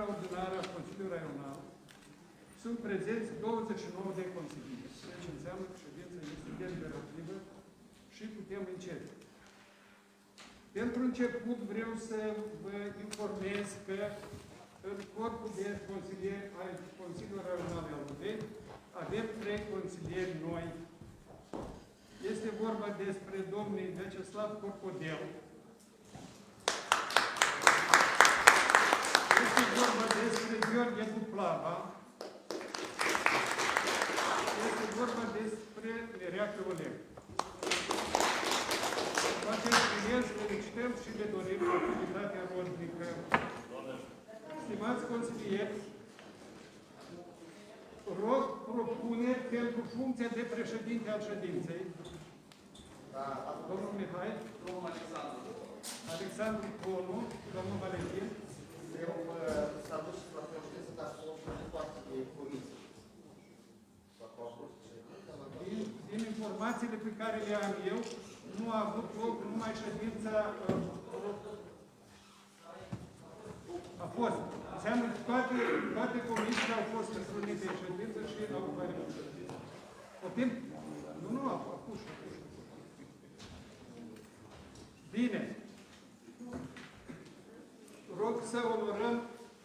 extraordinară a Consiliului Raional sunt prezenți 29 de consilieri. Deci înseamnă că ședința este deliberativă și putem începe. Pentru început vreau să vă informez că în corpul de consilieri ai Consiliului Raional de Olteni avem 3 consilieri noi. Este vorba despre domnul Vyacheslav Corcodel. Este vorba despre Gheorghe Duplava. Este vorba despre Nereacă Oleg. Cu acest prilej felicităm și le dorim activitatea rodnică. Stimați consilieri, rog propuneri pentru funcția de președinte al ședinței. Domnul Mihai. Domnul Alexandru. Alexandru Conu. Domnul Valentin. Eu s-a dus la președință, dar să o spune toate de comisii. Din informațiile pe care le am eu, nu a avut loc numai ședința a fost. Înseamnă că toate comisiile au fost întrunite în ședință și au avut ședință. Putem? Nu, a fost. Bine. Rog să onorăm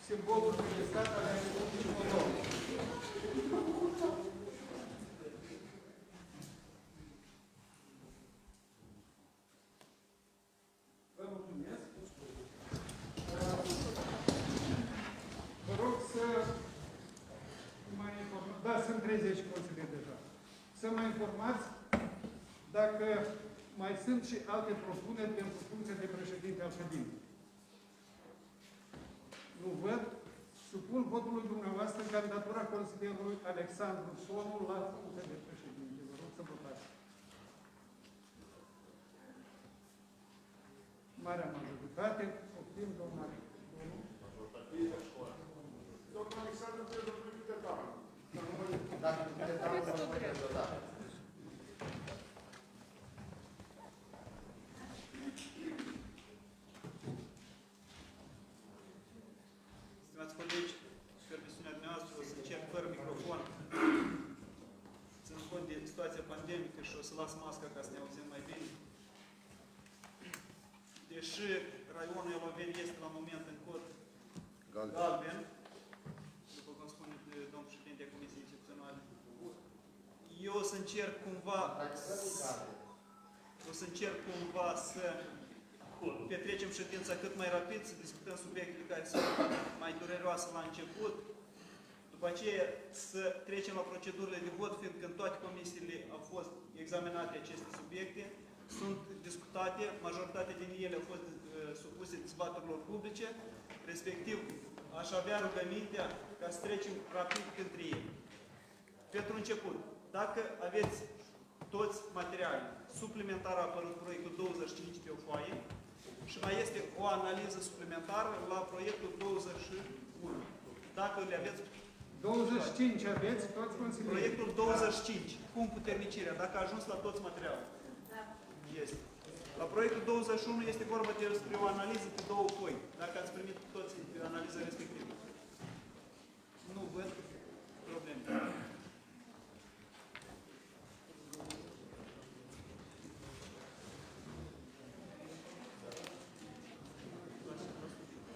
simbolul de stat al Republicii Moldova. Vă mulțumesc. Vă rog să mă informați. Da, sunt 30 consilieri deja. Să mă informați dacă mai sunt și alte propuneri pentru funcția de președinte al ședinței. Nu văd. Supun votului dumneavoastră candidatura consilierului Alexandru Sonu la funcția de președinte. Vă rog să votați. Marea majoritate. Optim, domnul. Domnul Alexandru trebuie primit de doamnă. Dacă de doamnă, să vă deodată. Stimați colegi, cu permisiunea dumneavoastră, o să încerc fără microfon, ținând cont de situația pandemică și o să las masca ca să ne auzim mai bine. Deși raionul Eloveni este la moment în cod galben, după cum spune domnul președinte a Comisiei Instituționale, eu o să încerc cumva să petrecem ședința cât mai rapid, să discutăm subiectele care sunt mai dureroase la început. După aceea să trecem la procedurile de vot, fiindcă în toate comisiile au fost examinate aceste subiecte, sunt discutate, majoritatea din ele au fost supuse dezbaterilor publice, respectiv aș avea rugămintea ca să trecem rapid între ei. Pentru început, dacă aveți toți materialele, suplimentar a apărut proiectul 25 pe o foaie și mai este o analiză suplimentară la proiectul 21. Dacă le aveți... 25 aveți toți consilierii? Proiectul 25, cu împuternicirea, dacă a ajuns la toți materialele. Este. La proiectul 21 este vorba despre o analiză pe 2 foi, dacă ați primit toți analiza respectivă. Nu văd probleme.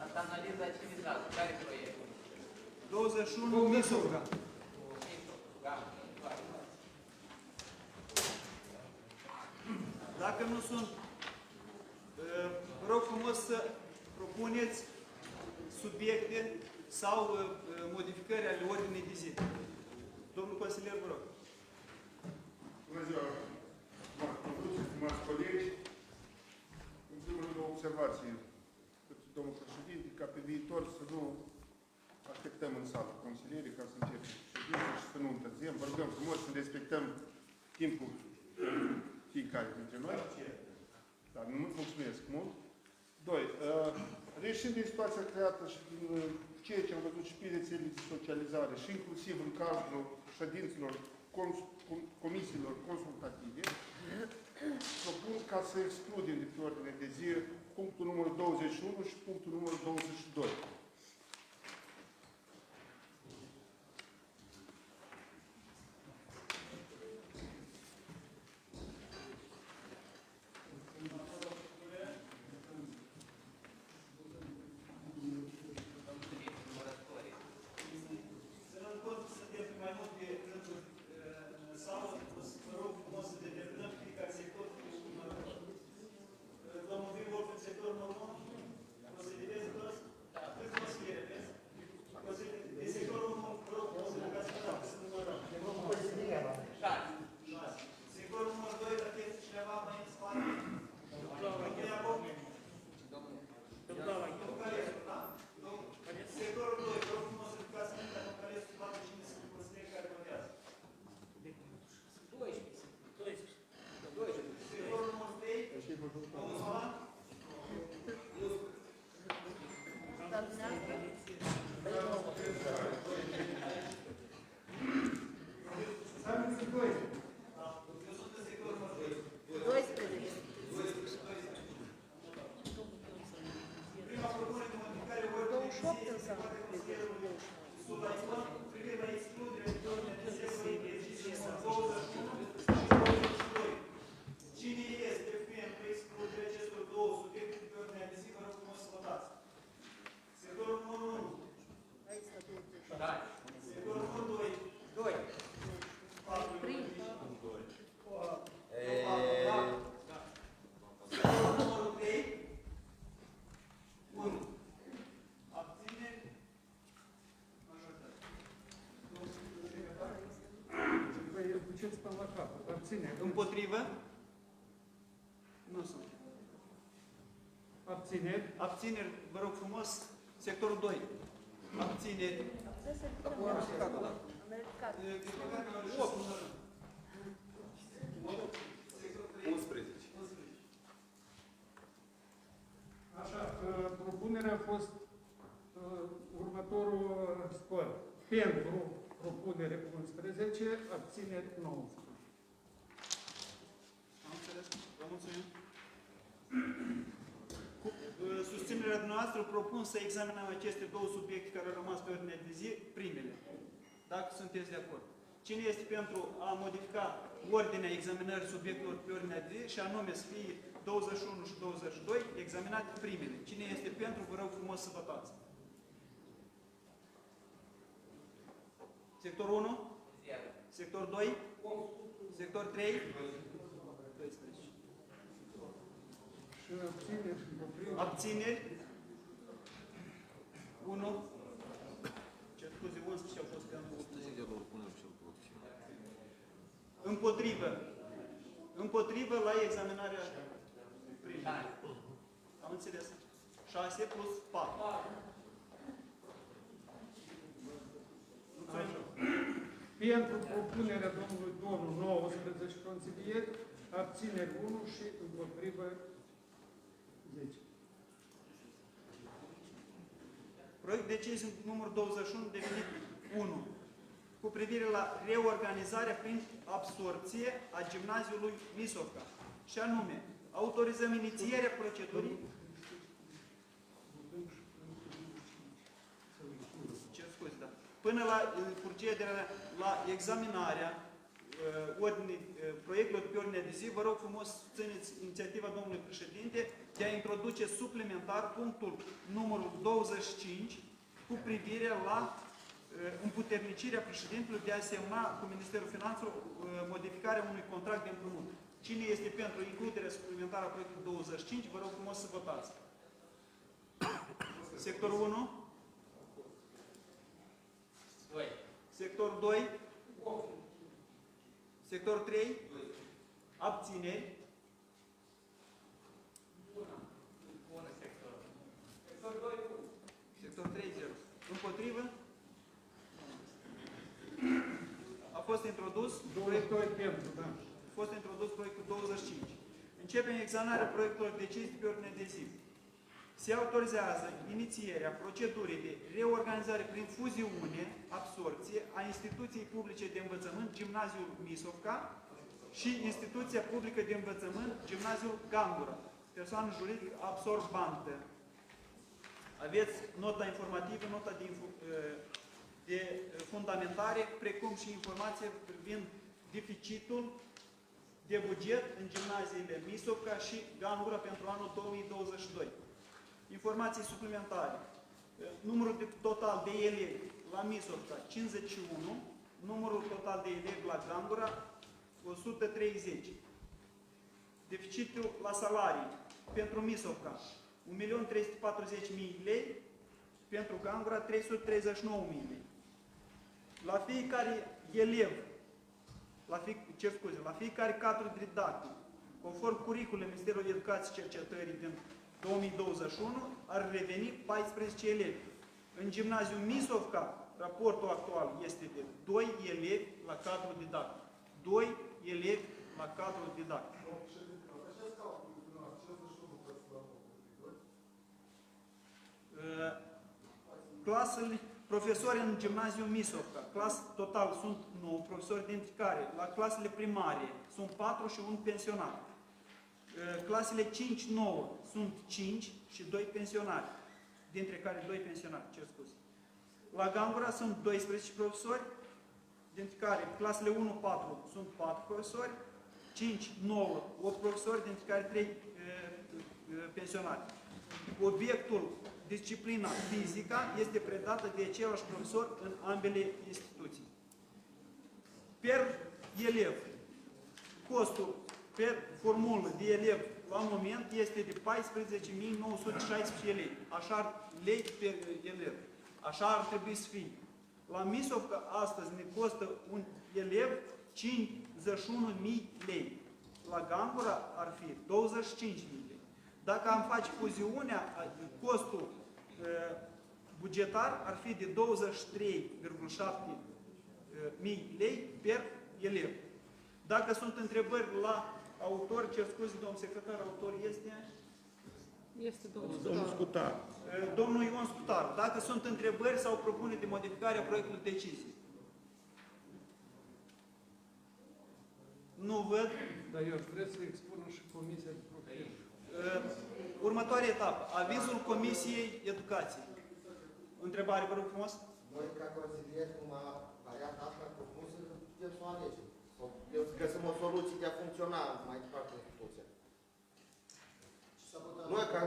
Asta analiza ce vizează? Care proiect? 21 Misurga. Dacă nu sunt, vă rog frumos să propuneți subiecte sau modificări ale ordinei de zi. Domnul consilier, vă rog. Bună ziua, stimați colegi. În primul rând, o observație. Domnul președinte, ca pe viitor să nu așteptăm în sală consilierii ca să începem ședința și să nu întârziem. Vă rugăm frumos să respectăm timpul fiecare dintre noi. Dar nu mulțumesc mult. 2. Reșind din situația creată și din ceea ce am văzut și pe rețelele de socializare și inclusiv în cazul ședințelor comisiilor consultative, propun ca să excludem de pe ordine de zi punctul numărul 21 și punctul numărul 22. Ставится 2. Prima propunere de modificare ordinii de zi este poate consilierului Sudaiman privind la excluderea de ordine de sectorului de zi și sunt 21 și 22. Cine este pentru excluderea acestor două subiecte de ordine de zi, vă rog frumos să votați. Sectorul numărul 1. Sectorul numărul 2. 2. 4. Sectorul numărul 3. 1. Abțineri. Majoritate. Voi duceți până la capăt. Abține. Împotrivă? Nu sunt. Abțineri. Abțineri, vă rog frumos, sectorul 2. Abțineri. 8. 11. Așa, propunerea a fost următorul scor. Pentru propunere 11, abțineri 19. Am înțeles? Vă mulțumim. Cu susținerea dumneavoastră propun să examinăm aceste două subiecte care au rămas pe ordine de zi, primele. Dacă sunteți de acord. Cine este pentru a modifica ordinea examinării subiectelor pe ordinea de zi și anume să fie 21 și 22 examinate primele. Cine este pentru, vă rog frumos să votați. Sector 1? Sector 2? Sector 3? 12. Și abțineri împotriva. Abțineri? 1. Cer scuze, 11 au fost pentru 8. Împotrivă. Împotrivă la examinarea primului. Am înțeles. 6 plus 4. Pentru propunerea domnului Donu 19 consilieri, abțineri 1 și împotrivă 10. Proiect de decizie numărul 21 devenit 1 cu privire la reorganizarea prin absorție a gimnaziului Misovca. Și anume, autorizăm inițierea procedurii până la procederea la examinarea proiectelor pe ordine de zi. Vă rog frumos să țineți inițiativa domnului președinte de a introduce suplimentar punctul numărul 25 cu privire la împuternicirea președintelui de a semna cu Ministerul Finanțelor modificarea unui contract de împrumut. Cine este pentru includerea suplimentară a proiectului 25, vă rog frumos să votați. Sectorul 1? 2. Sector 2? Sector 3? Abțineri? 1 sector. Sector 3, 0. Împotrivă? A fost introdus 22 pentru, da. A fost introdus proiectul 25. Începem examinarea proiectelor decizii pe ordine de zi. Se autorizează inițierea procedurii de reorganizare prin fuziune, absorție a instituției publice de învățământ Gimnaziul Misovca și instituția publică de învățământ Gimnaziul Gangura, persoană juridică absorbantă. Aveți nota informativă, nota de fundamentare, precum și informație privind deficitul de buget în gimnaziile Misovca și Gangura pentru anul 2022. Informații suplimentare. Numărul total de elevi la Misovca 51, numărul total de elevi la Gangura 130. Deficitul la salarii pentru Misovca 1.340.000 lei, pentru Gangura 339.000 lei. La fiecare elev, la fiecare cadru didactic, conform curiculului Ministerului Educației și Cercetării din 2021, ar reveni 14 elevi. În gimnaziul Misovca, raportul actual este de 2 elevi la cadru didactic. 2 elevi la cadru didactic. clasele profesori în gimnaziul Misovca, total sunt 9 profesori, dintre care la clasele primare sunt 4 și un pensionar. Clasele 5-9 sunt 5 și 2 pensionari, dintre care 2 pensionari, cer scuze. La Gangura sunt 12 profesori, dintre care clasele 1-4 sunt 4 profesori, 5-9, 8 profesori, dintre care 3 pensionari. Obiectul, disciplina fizica, este predată de același profesor în ambele instituții. Per elev, costul per formulă de elev la moment este de 14.916 lei. Așa lei per elev. Așa ar trebui să fie. La Misovca astăzi ne costă un elev 51.000 lei. La Gangura ar fi 25.000 lei. Dacă am face fuziunea, costul bugetar ar fi de 23,7 mii lei per elev. Dacă sunt întrebări la autor, cer scuze, domnul secretar, autor este? Este Domnul Scutar. Domnul Ion Scutar. Dacă sunt întrebări sau propuneri de modificare a proiectului deciziei. Nu văd. Dar eu vreau să expună și Comisia de Profil. Următoarea etapă. Avizul Comisiei Educației. Întrebare, vă rog frumos. Noi, ca consilieri, cum a varianta asta propusă, putem să o alegem. Sau găsim o soluție de a funcționa mai departe instituția. Noi, ca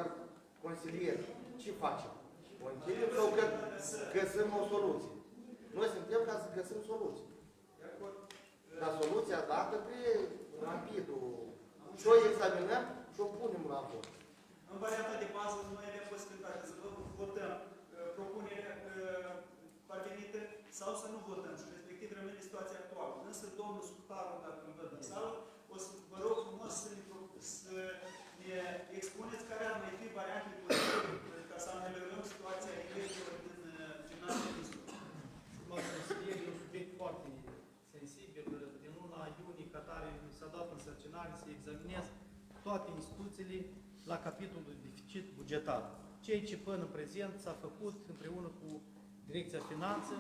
consilieri, ce facem? O închidem sau găsim o soluție? Noi suntem ca să găsim soluții. Dar soluția dată trebuie rapid. Și o examinăm și o punem la vot. În varianta de bază, noi avem posibilitatea să votăm propunerea parvenită sau să nu votăm și respectiv rămâne situația actuală. Însă, domnul Scutaru, dacă îl văd în sală, o să vă rog frumos să ne expuneți care ar mai fi variantele posibile ca să ameliorăm situația elevilor din gimnaziul Misovca. Doamne consilier, e un subiect foarte sensibil. Din luna iunie, ca tare, mi s-a dat însărcinare să examinez toate instituțiile la capitolul de deficit bugetar. Ceea ce până în prezent s-a făcut împreună cu Direcția Finanțe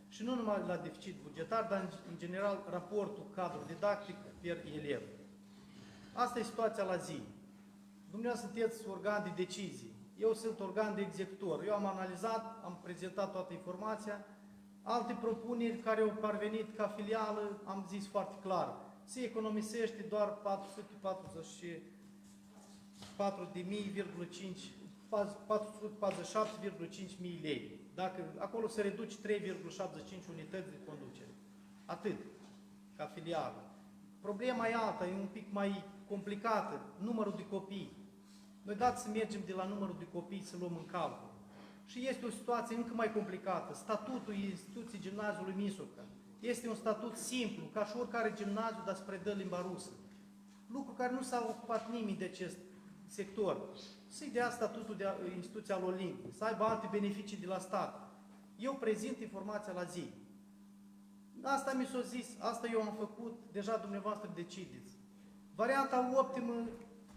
și nu numai la deficit bugetar, dar în general raportul cadru didactic per elev. Asta e situația la zi. Dumneavoastră sunteți organ de decizii. Eu sunt organ de executor. Eu am analizat, am prezentat toată informația. Alte propuneri care au parvenit ca filială, am zis foarte clar. Se economisește doar 447,5 mii lei. Dacă acolo se reduce 3,75 unități de conducere. Atât, ca filială. Problema e alta, e un pic mai complicată, numărul de copii. Noi dați să mergem de la numărul de copii să luăm în calcul. Și este o situație încă mai complicată. Statutul instituției gimnaziului Misovca este un statut simplu, ca și oricare gimnaziu, dar se predă limba rusă. Lucru care nu s-a ocupat nimeni de acest sector. Să-i dea statutul de instituție al Olimpii, să aibă alte beneficii de la stat. Eu prezint informația la zi. Asta mi s-a zis, asta eu am făcut, deja dumneavoastră decideți. Varianta optimă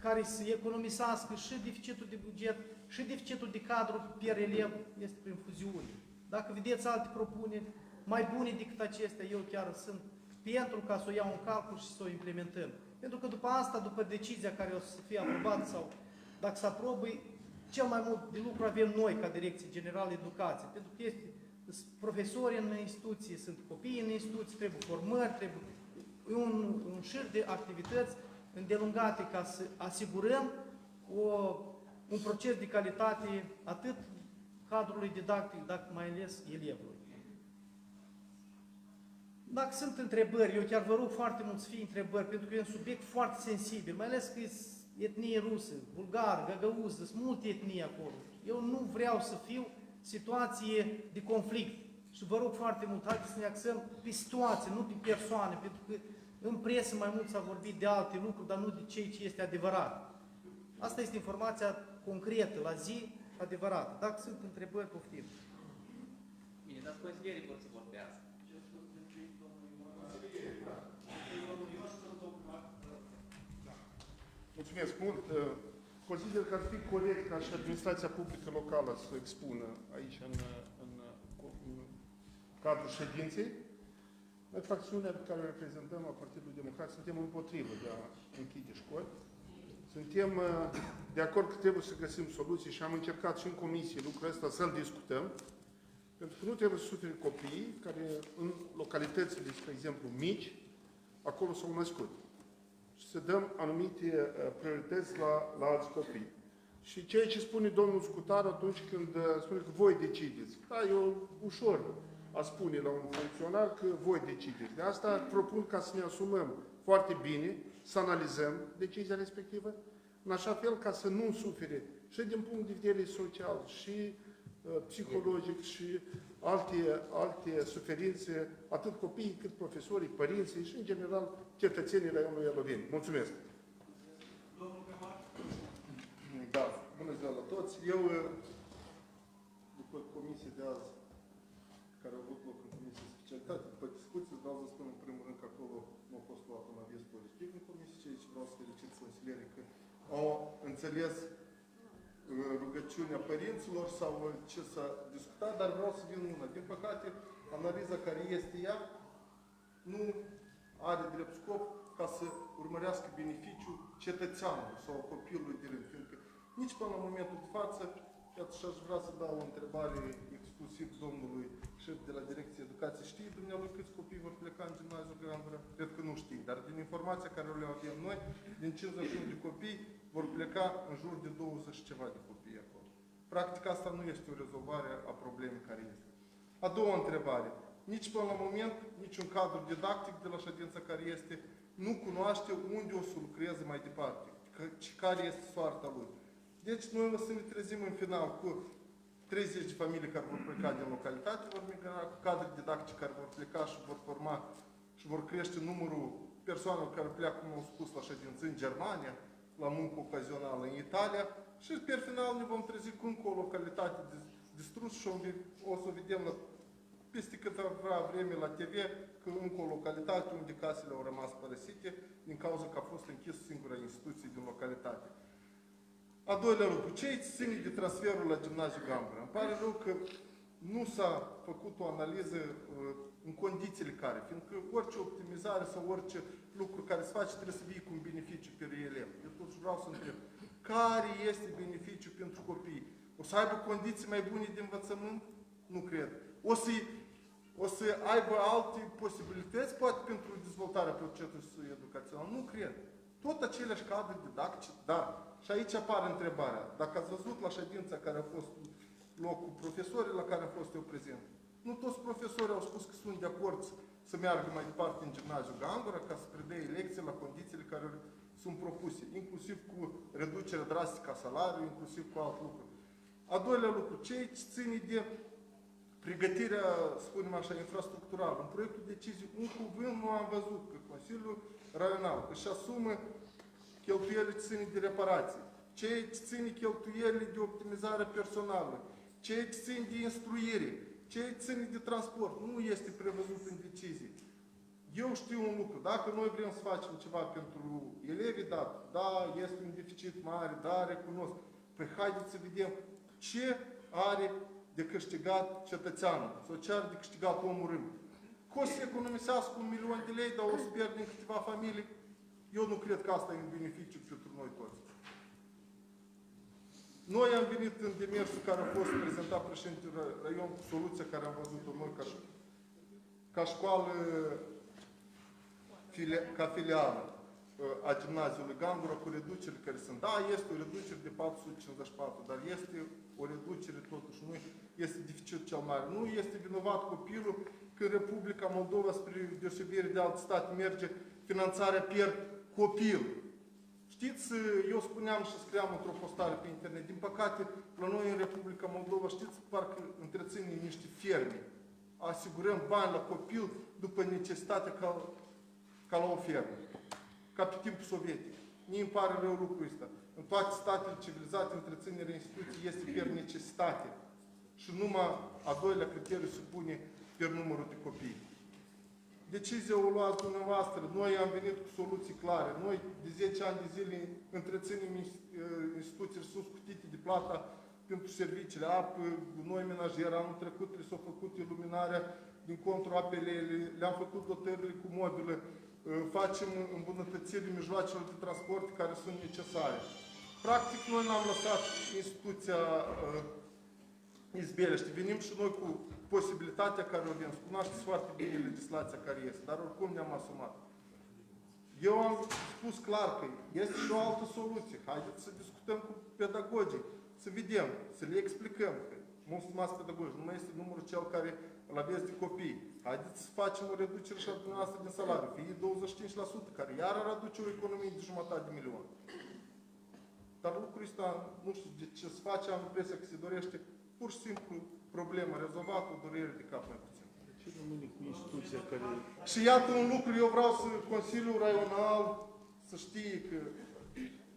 care să economisească și deficitul de buget și deficitul de cadru per elev este prin fuziune. Dacă vedeți alte propuneri mai bune decât acestea, eu chiar sunt pentru ca să o iau în calcul și să o implementăm. Pentru că după asta, după decizia care o să fie aprobată sau dacă se aprobă, cel mai mult de lucru avem noi ca Direcție Generală Educație. Pentru că este profesori în instituție, sunt copii în instituție, trebuie formări, trebuie un șir de activități îndelungate ca să asigurăm un proces de calitate atât cadrului didactic, dar mai ales elevului. Dacă sunt întrebări, eu chiar vă rog foarte mult să fie întrebări, pentru că e un subiect foarte sensibil, mai ales că e etnie rusă, bulgar, găgăuză, sunt multe etnii acolo. Eu nu vreau să fiu situație de conflict. Și vă rog foarte mult, haideți să ne axăm pe situație, nu pe persoane, pentru că în presă mai mult s-a vorbit de alte lucruri, dar nu de ceea ce este adevărat. Asta este informația concretă, la zi, adevărată. Dacă sunt întrebări, poftim. Bine, dar consilierii pot să vorbească. Mulțumesc mult. Consider că ar fi corect ca și administrația publică locală să expună aici în cadrul ședinței. Noi, fracțiunea pe care o reprezentăm a Partidului Democrat, suntem împotrivă de a închide școli. Suntem de acord că trebuie să găsim soluții și am încercat și în comisie lucrul ăsta să-l discutăm. Pentru că nu trebuie să sufere copiii care în localitățile, spre exemplu, mici, acolo s-au născut. Și să dăm anumite priorități la alți copii. Și ceea ce spune domnul Scutar atunci când spune că voi decideți. Da, eu ușor a spune la un funcționar că voi decideți. De asta propun ca să ne asumăm foarte bine, să analizăm decizia respectivă, în așa fel ca să nu sufere și din punct de vedere social, și psihologic, și alte suferințe, atât copiii, cât profesorii, părinții și, în general, cetățenii raionului Ialoveni. Mulțumesc! Domnul primar? Da, bună ziua la toți! Eu, după comisie de azi, care a avut loc în comisie de specialitate, după discuții, vreau să spun în primul rând că acolo nu a fost luat un aviz pozitiv în comisie, ceea ce vreau să felicit consilierii că au înțeles rugăciunea părinților sau ce s-a discutat, dar vreau să vin una. Din păcate, analiza care este ea nu are drept scop ca să urmărească beneficiul cetățeanului sau copilului de rând. Fiindcă nici până la momentul de față, și aș vrea să dau o întrebare exclusiv domnului șef de la Direcția Educație. Știi dumnealui câți copii vor pleca în gimnaziul Granvăra? Cred că nu știi, dar din informația care le avem noi, din 51 de copii, vor pleca în jur de 20 și ceva de copii acolo. Practic asta nu este o rezolvare a problemei care este. A doua întrebare. Nici până la moment, niciun cadru didactic de la ședința care este, nu cunoaște unde o să lucreze mai departe, care este soarta lui. Deci noi o să ne trezim în final cu 30 de familii care vor pleca din localitate, vor migra cu cadre didactice care vor pleca și vor forma și vor crește numărul persoanelor care pleacă, cum au spus, la ședință în Germania, la muncă ocazională în Italia și pe final ne vom trezi cu încă o localitate distrusă și o să vedem peste câteva vreme la TV că încă o localitate unde casele au rămas părăsite din cauza că a fost închis singura instituție din localitate. A doilea lucru, ce ține de transferul la Gimnaziul Gambra? Îmi pare rău că nu s-a făcut o analiză în condițiile care, fiindcă orice optimizare sau orice lucru care se face trebuie să fie cu un beneficiu pentru elev. Eu totuși vreau să întreb, care este beneficiul pentru copii? O să aibă condiții mai bune de învățământ? Nu cred. O să aibă alte posibilități, poate pentru dezvoltarea procesului educațional? Nu cred. Tot aceleași cadre didactice, dar, și aici apare întrebarea, dacă ați văzut la ședința care a fost loc cu profesorii la care am fost eu prezent, nu toți profesorii au spus că sunt de acord să meargă mai departe în Gimnaziul Gangura ca să predea lecții la condițiile care sunt propuse, inclusiv cu reducerea drastică a salariului, inclusiv cu alt lucru. A doilea lucru, ce ține de pregătirea, spunem așa, infrastructurală. În proiectul deciziei, un cuvânt nu am văzut că Consiliul Raional își asumă cheltuielile ce ține de reparații, ce ține cheltuielile de optimizare personală, ce ține de instruire, ce ține de transport. Nu este prevăzut în decizie. Eu știu un lucru. Dacă noi vrem să facem ceva pentru elevii, da, este un deficit mare, da, recunosc. Păi haideți să vedem ce are de câștigat cetățeanul, sau ce are de câștigat omul rând. Că o să economisească 1 milion de lei, dar o să pierdem câteva familii. Eu nu cred că asta e un beneficiu pentru noi toți. Noi am venit în demersul care a fost prezentat președintele Raion cu soluția care am văzut-o noi ca școală, ca filială a Gimnaziului Gangura cu reduceri care sunt. Da, este o reducere de 454, dar este o reducere totuși. Nu este deficit cel mare. Nu este vinovat copilul că în Republica Moldova, spre deosebire de alte state, merge finanțarea per copil. Știți, eu spuneam și scriam într-o postare pe internet, din păcate, la noi în Republica Moldova, știți, parcă întreținem niște ferme. Asigurăm bani la copil după necesitate ca la o fermă. Ca pe timpul sovietic. Mie îmi pare rău lucrul ăsta. În toate statele civilizate, întreținerea instituției este per necesitate. Și numai a doilea criteriu se pune per numărul de copii. Decizia o luați dumneavoastră. Noi am venit cu soluții clare. Noi de 10 ani de zile întreținem instituții sus scutite de plata pentru serviciile, apă, noi menajer, anul trecut trebuie s-a făcut iluminarea din contrul apelele, le-am făcut dotările cu mobile, facem îmbunătățiri mijloacelor de transport care sunt necesare. Practic, noi n-am lăsat instituția izbelește. Venim și noi cu posibilitatea care o avem. Cunoașteți foarte bine legislația care este, dar oricum ne-am asumat. Eu am spus clar că este și o altă soluție. Haideți să discutăm cu pedagogii, să vedem, să le explicăm că mulțumați pedagogi, nu mai este numărul cel care îl aveți de copii. Haideți să facem o reducere și a dumneavoastră din salariu, fie 25%, care iar ar aduce o economie de $500.000.000. Dar lucrul ăsta, nu știu de ce se face, am impresia că se dorește pur și simplu problema rezolvată, o durere de cap mai puțin. Ce rămâne cu instituția care... Și iată un lucru, eu vreau să Consiliul Raional să știe că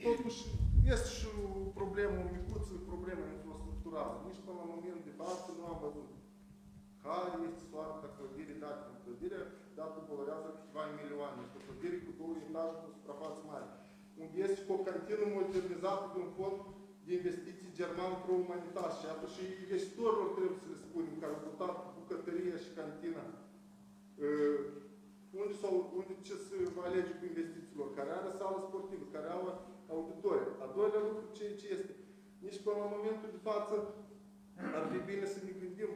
totuși este și o problemă, o micuță problemă infrastructurală. Nici până la moment de față nu am văzut care este soarta clădirii date în clădirea, dată valorează câteva milioane. Este o clădire cu 2 etaje cu suprafață mare, unde este cu o cantină modernizată de un fond de investiții german pro-umanitar. Și iată și investitorilor trebuie să le spunem, care au votat bucătăria și cantina. Unde ce se va alege cu investițiilor, care are sală sportivă, care au auditorie. A doilea lucru, ce este, nici până la momentul de față ar fi bine să ne gândim.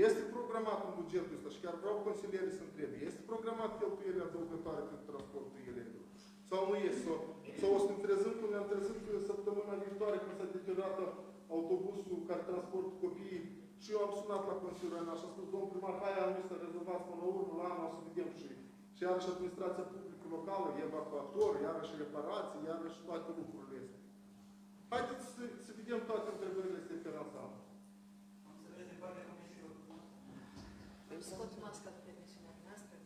Este programat în bugetul ăsta și chiar vreau consilierii să întrebe, este programat cheltuielile adăugătoare pentru transportul elevilor? Sau nu este? Sau o să ne trezim cum ne-am trezit săptămâna viitoare când s-a deteriorat autobusul care transportă copiii și eu am sunat la Consiliul Raional și am spus, domnul primar, hai anul ăsta rezolvați până la urmă, la anul o să vedem și iarăși administrația publică locală, evacuator, iarăși reparații, iarăși toate lucrurile astea. Haideți să vedem toate întrebările astea pe ansamblu. Scot masca de permisiunea noastră.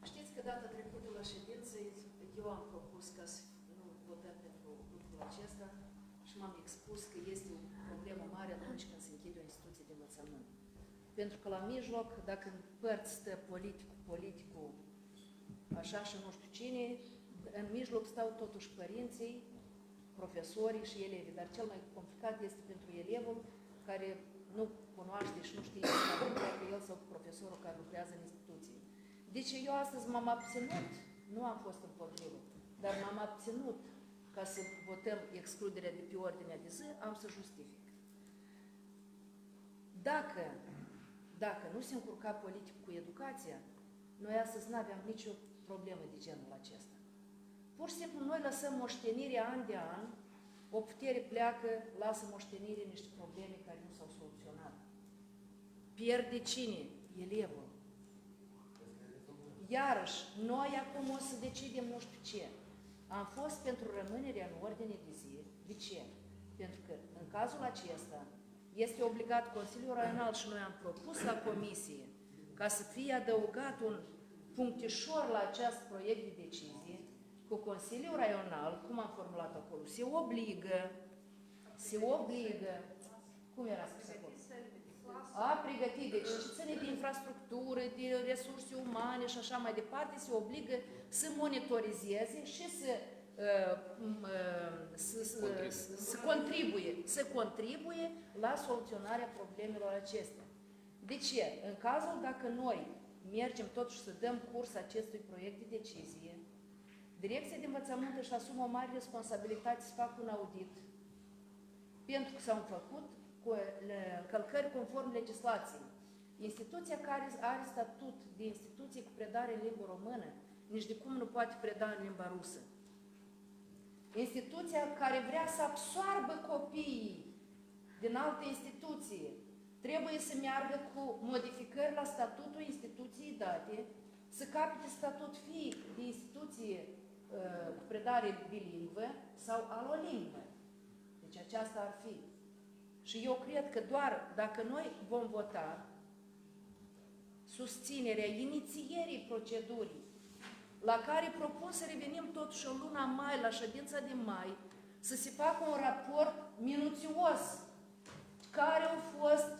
Știți că data trecută la ședință eu am propus ca să nu votăm pentru lucrul acesta și m-am expus că este o problemă mare atunci când se închide o instituție de învățământ. Pentru că la mijloc, dacă împărți stă politicul, așa și nu știu cine, în mijloc stau totuși părinții, profesorii și elevii. Dar cel mai complicat este pentru elevul care nu cunoaște și nu știe cu el sau cu profesorul care lucrează în instituție. Deci eu astăzi m-am abținut, nu am fost împotrivă, dar m-am abținut ca să votăm excluderea de pe ordinea de zi, am să justific. Dacă nu se încurca politic cu educația, noi astăzi nu aveam nicio problemă de genul acesta. Pur și simplu noi lăsăm moștenirea an de an, o putere pleacă, lasă moștenire niște probleme care nu s-au soluționat. Pierde cine? Elevul. Iarăși, noi acum o să decidem nu știu ce. Am fost pentru rămânerea în ordine de zi. De ce? Pentru că, în cazul acesta, este obligat Consiliul Raional și noi am propus la comisie ca să fie adăugat un punctișor la acest proiect de decizie, cu Consiliul Raional, cum am formulat acolo, se obligă, cum era scris acolo? A pregăti, deci ce ține de infrastructură, de resurse umane și așa mai departe, se obligă să monitorizeze și să contribuie la soluționarea problemelor acestea. De ce? În cazul dacă noi mergem totuși să dăm curs acestui proiect de decizie, Direcția de Învățământ își asumă o mare responsabilitate să facă un audit, pentru că s-au făcut încălcări conform legislației. Instituția care are statut de instituție cu predare în limbă română, nici de cum nu poate preda în limba rusă. Instituția care vrea să absoarbă copiii din alte instituții, trebuie să meargă cu modificări la statutul instituției date, să capete statut fie de instituție cu predare bilingvă sau alolingvă. Deci aceasta ar fi. Și eu cred că doar dacă noi vom vota susținerea inițierii procedurii, la care propun să revenim totuși în luna mai, la ședința din mai, să se facă un raport minuțios care au fost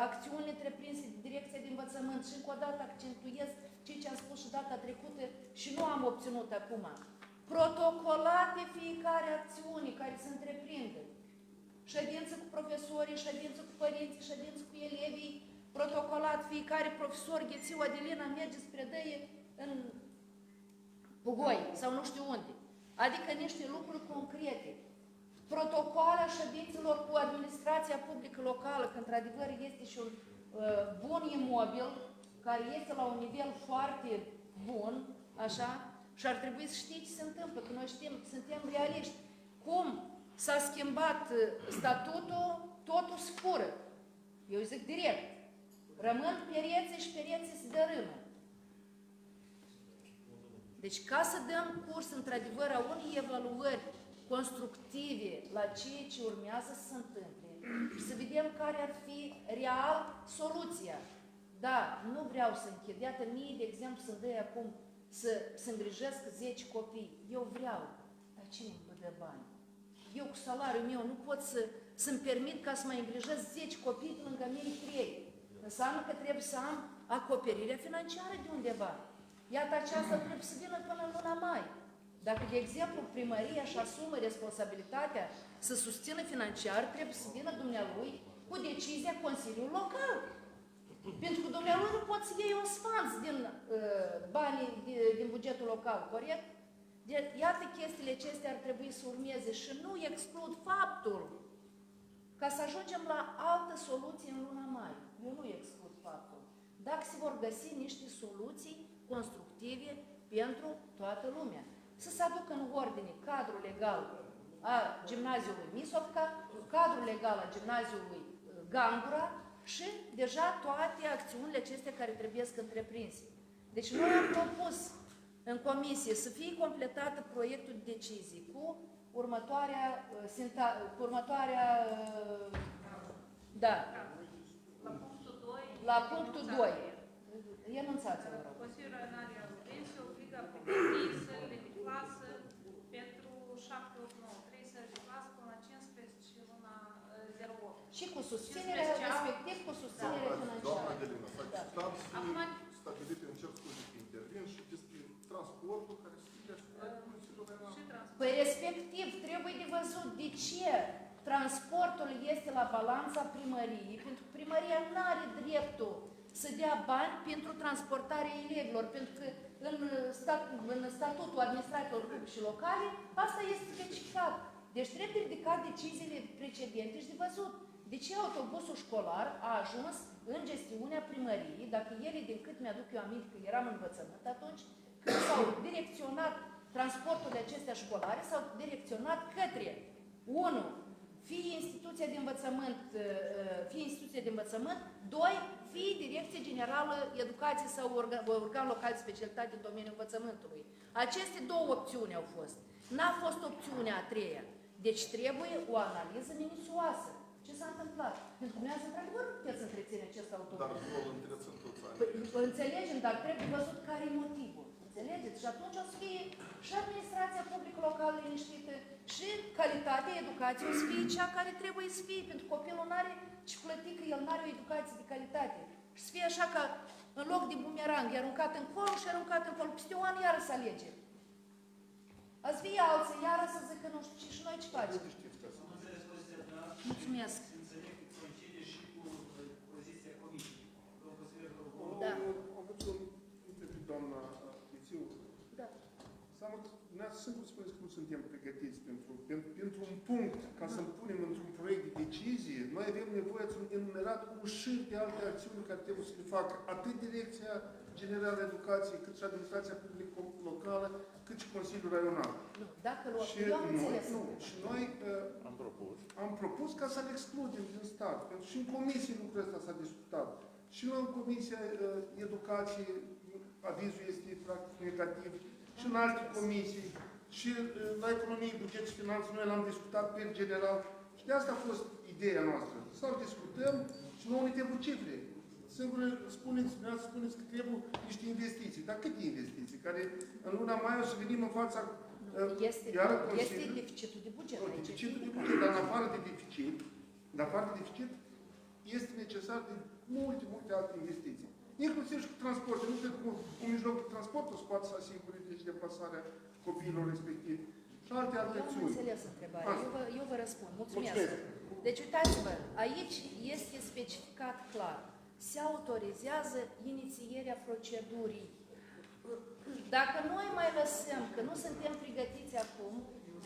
acțiunile întreprinse de Direcția de Învățământ și încă o dată accentuez ce am spus și data trecută și nu am obținut acum. Protocolate fiecare acțiune care se întreprinde ședință cu profesorii, ședință cu părinții, ședință cu elevii, protocolat, fiecare profesor, Ghețiu, Adelina, merge spre dăie în Bugoi sau nu știu unde. Adică niște lucruri concrete. Protocoala ședințelor cu administrația publică locală, că într-adevăr este și un bun imobil, care este la un nivel foarte bun, așa, și ar trebui să știi ce se întâmplă, că noi știm, suntem realiști. Cum s-a schimbat statutul, totul se fură. Eu zic direct. Rămân pereții și pereții se dărâmă. Deci ca să dăm curs într-adevăr a unei evaluări constructive la ceea ce urmează să se întâmple și să vedem care ar fi real soluția. Da, nu vreau să închid. Iată, mie, de exemplu, să-mi dă acum să îngrijesc 10 copii. Eu vreau. Dar cine îmi dă bani? Eu cu salariul meu nu pot să-mi permit ca să mai îngrijesc 10 copii lângă mine 3. Înseamnă că trebuie să am acoperirea financiară de undeva. Iată, aceasta trebuie să vină până în luna mai. Dacă, de exemplu, primăria își asumă responsabilitatea să susțină financiar, trebuie să vină dumnealui cu decizia Consiliului Local. Pentru că dumnealui nu pot să iei un sfanț din banii din bugetul local, corect? Iată, chestiile acestea ar trebui să urmeze și nu exclud faptul ca să ajungem la altă soluție în luna mai. Eu nu exclud faptul. Dacă se vor găsi niște soluții constructive pentru toată lumea. Să se aducă în ordine cadrul legal a gimnaziului Misovca, cadrul legal a gimnaziului Gangura și deja toate acțiunile acestea care trebuie să întreprinse. Deci noi am propus în comisie să fie completată proiectul de decizii cu următoarea da. La punctul 2. Enunțați-vă, rog. Consiliul Regional al Prudenței obligă pregătirii sălile de clasă pentru 7-8-9, 3 săli de clasă până la 15 luna 08. Și cu susținerea, respectiv cu susținerea Doamna financiară. Adelina, s-a Da. discutat și Acum, stabilit, în cer scuze că intervin, și despre transportul care se fie asupra Consiliului Regional. și transport. Păi respectiv trebuie de văzut de ce transportul este la balanța primăriei, pentru că primăria nu are dreptul să dea bani pentru transportarea elevilor, pentru că în statutul administrațiilor publice și locale asta este specificat. Deci trebuie ridicat deciziile precedente și de văzut de ce autobusul școlar a ajuns în gestiunea primăriei, dacă ele, din cât mi-aduc eu aminte că eram în învățământ atunci, când s-au direcționat transporturile acestea școlare, s-au direcționat către 1. Fie instituția de învățământ, 2. Fie Direcție Generală Educație sau organ local de specialitate în domeniul învățământului. Aceste două opțiuni au fost. N-a fost opțiunea a treia. Deci trebuie o analiză minuțioasă. Ce s-a întâmplat? Pentru că dumneavoastră, într-adevăr, nu puteți întreține acest autobuz. Dar nu îl întrețin toți ani. Păi, înțelegem, dar trebuie văzut care e motivul. Înțelegeți? Și atunci o să fie și administrația publică locală liniștită și calitatea educației o să fie cea care trebuie să fie, pentru că copilul nu are ce plăti, că el nu are o educație de calitate. Și să fie așa ca în loc de bumerang, e aruncat încolo și aruncat încolo. Peste un an iară să alege. Azi fie alții, iară să zică nu știu ce și noi ce facem. Mulțumesc. Da. Am vrut să întreb pe doamna Ghețiu. Da. Seamă că dumneavoastră singur spuneți că nu suntem pregătiți pentru un punct, ca să-l punem într-un proiect de decizie. Noi avem nevoie să enumerat un șir de alte acțiuni care trebuie să le facă atât Direcția Generală de Educație, cât și Administrația Publică Locală, cât și Consiliul Regional. Nu, dacă luăm, Și eu am înțeles. și noi am propus ca să-l excludem din stat. Pentru că și în comisie lucrul ăsta s-a discutat. Și la Comisia Educație avizul este practic negativ. Și în alte comisii. Și la Economie, Buget și Finanțe noi l-am discutat pe general. Și de asta a fost ideea noastră. Să-l discutăm și nouă ne trebuie cifre. Singur spuneți că trebuie niște investiții. Dar câte investiții? Care în luna mai o să venim în fața Este deficitul de buget. Deficitul de buget, dar în afară de deficit, este necesar de multe alte investiții. Inclusiv și cu transport. Nu cred că un mijloc de transport o să poată să asigure deci deplasarea copiilor respectivi. Și alte Eu am acțiuni. înțeles întrebarea. Eu vă răspund. Mulțumesc. Mulțumesc. Deci uitați-vă, aici este specificat clar. Se autorizează inițierea procedurii. Dacă noi mai lăsăm că nu suntem pregătiți acum,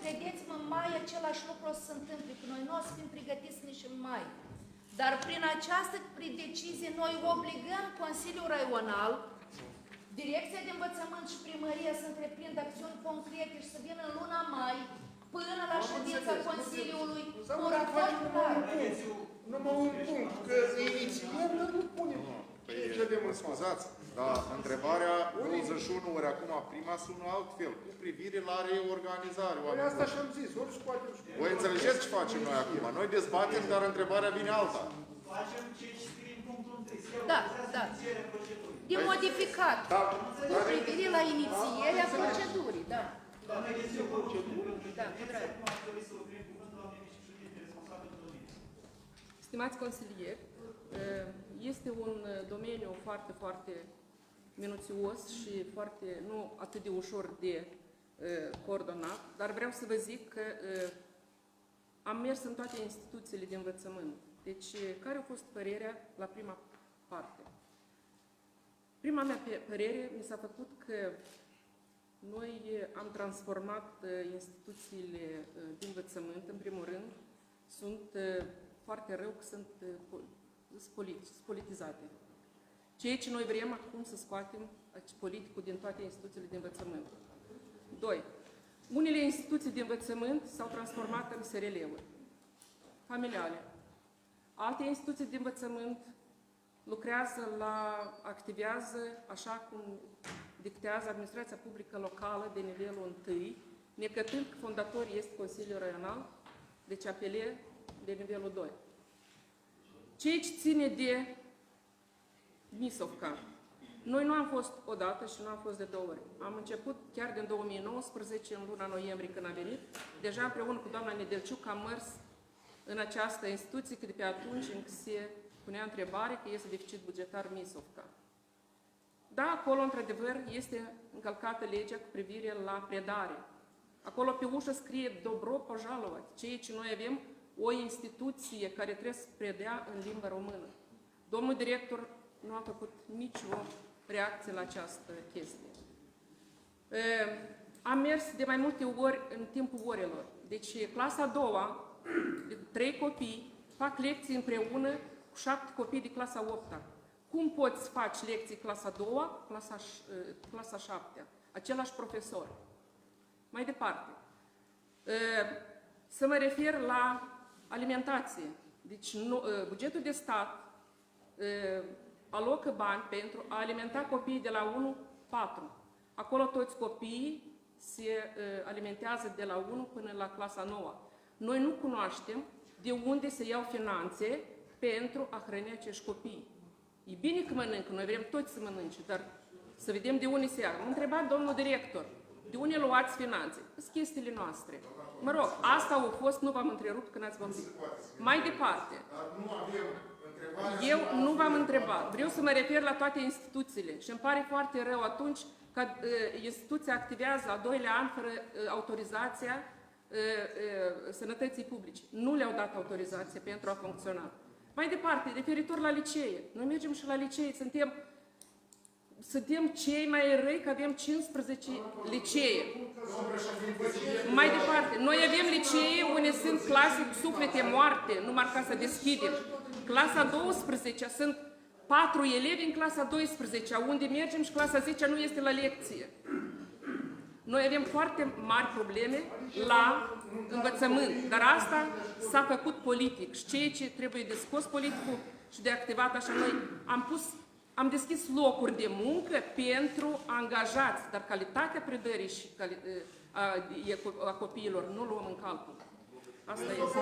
credeți-mă, mai același lucru o să se întâmple, că noi nu o să fim pregătiți nici în mai. Dar prin această decizie noi obligăm Consiliul Raional, Direcția de Învățământ și Primăria să întreprindă acțiuni concrete și să vină în luna mai până la ședința Consiliului cu raport clar. Numai un punct, că inițiem, dar nu punem. Mă scuzați, dar întrebarea 21 ori acum prima sună altfel, cu privire la reorganizare. Păi asta și-am zis, ori și poate nu știu. Voi înțelegeți ce facem noi acum? Noi dezbatem, dar întrebarea vine alta. Facem ce scrie în punctul 1. Da, da. De modificat. Cu privire la inițierea procedurii, da. Doamne, este o procedură. Da, cu drag. Acum aș dori să oprim cuvântul la vicepreședinte responsabil de domeniu. Stimați consilieri, este un domeniu foarte, foarte minuțios și foarte, nu atât de ușor de coordonat, dar vreau să vă zic că am mers în toate instituțiile de învățământ. Deci, care a fost părerea la prima parte? Prima mea părere mi s-a făcut că noi am transformat instituțiile de învățământ, în primul rând, sunt foarte rău că sunt politizate. Ceea ce noi vrem acum să scoatem politicul din toate instituțiile de învățământ. 2. Unele instituții de învățământ s-au transformat în SRL-uri familiale. Alte instituții de învățământ lucrează activează așa cum dictează administrația publică locală de nivelul 1, necătând că fondator este Consiliul Raional, deci apele de nivelul 2. Ceea ce ține de Misovca. Noi nu am fost odată și nu am fost de 2 ori. Am început chiar din 2019, în luna noiembrie, când a venit. Deja împreună cu doamna Nedelciuc am mers în această instituție, că de pe atunci încă se punea întrebare că este deficit bugetar Misovca. Da, acolo, într-adevăr, este încălcată legea cu privire la predare. Acolo pe ușă scrie Dobro Pojalovat, ceea ce noi avem o instituție care trebuie să predea în limba română. Domnul director nu a făcut nicio reacție la această chestie. Am mers de mai multe ori în timpul orelor. Deci clasa a doua, 3 copii, fac lecții împreună cu 7 copii de clasa 8-a. Cum poți face lecții clasa 2-a, clasa 7-a? Același profesor. Mai departe. Să mă refer la alimentație. Deci bugetul de stat alocă bani pentru a alimenta copiii de la 1-4. Acolo toți copiii se alimentează de la 1 până la clasa 9. Noi nu cunoaștem de unde se iau finanțe pentru a hrăni acești copii. E bine că mănâncă, noi vrem toți să mănânce, dar să vedem de unde se ia. M-a întrebat domnul director, de unde luați finanțe? Sunt chestiile noastre. Mă rog, asta a fost, nu v-am întrerupt când ați vorbit. Mai departe. Eu nu v-am întrebat. Vreau să mă refer la toate instituțiile și îmi pare foarte rău atunci că instituția activează a 2-lea an fără autorizația sănătății publice. Nu le-au dat autorizație pentru a funcționa. Mai departe, referitor la licee. Noi mergem și la licee, suntem cei mai răi că avem 15 licee. Mai departe, noi avem licee unde sunt clase cu suflete moarte, numai ca să deschidem. Clasa 12 sunt 4 elevi în clasa 12, unde mergem și clasa 10 nu este la lecție. Noi avem foarte mari probleme la învățământ, dar asta s-a făcut politic și ceea ce trebuie de scos politicul și de activat așa noi am deschis locuri de muncă pentru angajați, dar calitatea predării și a copiilor nu luăm în calcul. Asta este.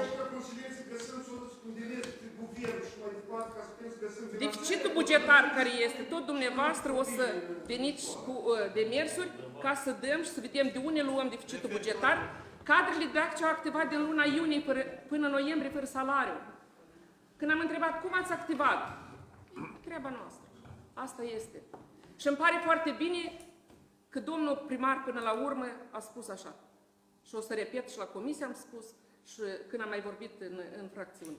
Deficitul bugetar care este, tot dumneavoastră o să veniți cu demersuri ca să dăm și să vedem de unde luăm deficitul bugetar. Cadrele didactice au activat din luna iunie până noiembrie fără salariu. Când am întrebat cum ați activat, treaba noastră. Asta este. Și îmi pare foarte bine că domnul primar până la urmă a spus așa. Și o să repet și la comisie am spus și când am mai vorbit în fracțiune.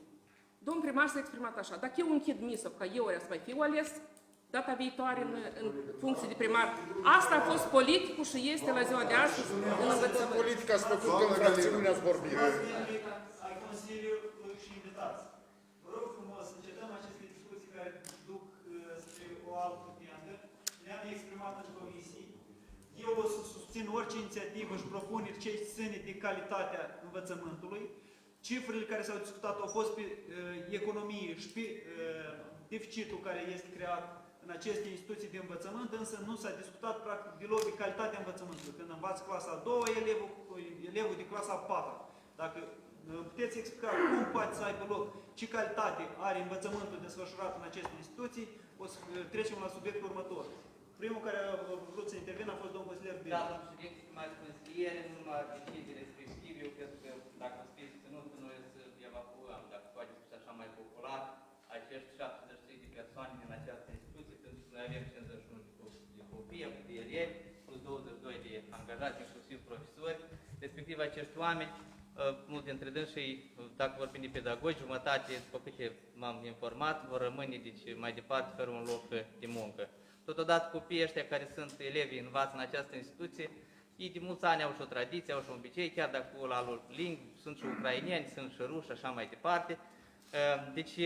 Domnul primar s-a exprimat așa, dacă eu închid Misov, ca eu să mai fiu ales data viitoare în funcție de primar, asta a fost politicul și este la ziua de astăzi în învățământ. Politica ați făcut că în fracțiune ați vorbit. Al Consiliului și invitați. Vă rog frumos, încetăm aceste discuții care duc spre o altă agendă. Ne-am exprimat în comisii. Eu o să susțin orice inițiativă și propuneri ce ține de calitatea învățământului. Cifrele care s-au discutat au fost pe economie și pe deficitul care este creat în aceste instituții de învățământ, însă nu s-a discutat practic deloc de calitatea învățământului. Când învață clasa a 2, elevul de clasa a 4. Dacă puteți explica cum poate să aibă loc, ce calitate are învățământul desfășurat în aceste instituții, o să trecem la subiectul următor. Primul care a vrut să intervină a fost domnul consilier Bine. Da, domnul subiect, stimați consilieri, în urma deciziei respective, eu cred că dacă o să fie ținut, noi să evacuăm, dacă poate fi așa mai popular, acești 73 de persoane din această instituție, pentru că noi avem 51 de copii, de elevi, plus 22 de angajați, inclusiv profesori, respectiv acești oameni, mulți dintre dânsii, dacă vorbim de pedagogi, jumătate, după câte m-am informat, vor rămâne deci, mai departe fără un loc de muncă. Totodată copiii ăștia care sunt elevi, învață în această instituție, ei de mulți ani au și o tradiție, au și un obicei, chiar dacă la lor limbi, sunt și ucraineni, sunt și ruși, așa mai departe. Deci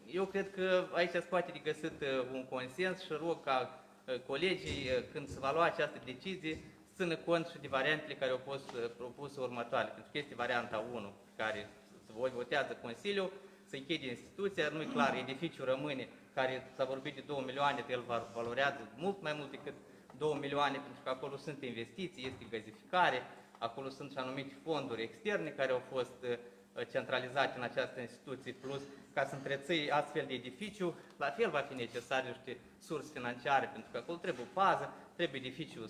eu cred că aici se poate de găsit un consens și rog ca colegii, când se va lua această decizie, să țină cont și de variantele care au fost propuse următoare. Pentru că este varianta 1, care se votează Consiliul, să închide instituția, nu-i clar, edificiul rămâne, care s-a vorbit de 2 milioane, el valorează mult mai mult decât 2 milioane, pentru că acolo sunt investiții, este gazificare, acolo sunt și anumite fonduri externe care au fost centralizate în această instituție, plus ca să întreții astfel de edificiu, la fel va fi necesar niște surse financiare, pentru că acolo trebuie o pază, trebuie edificiul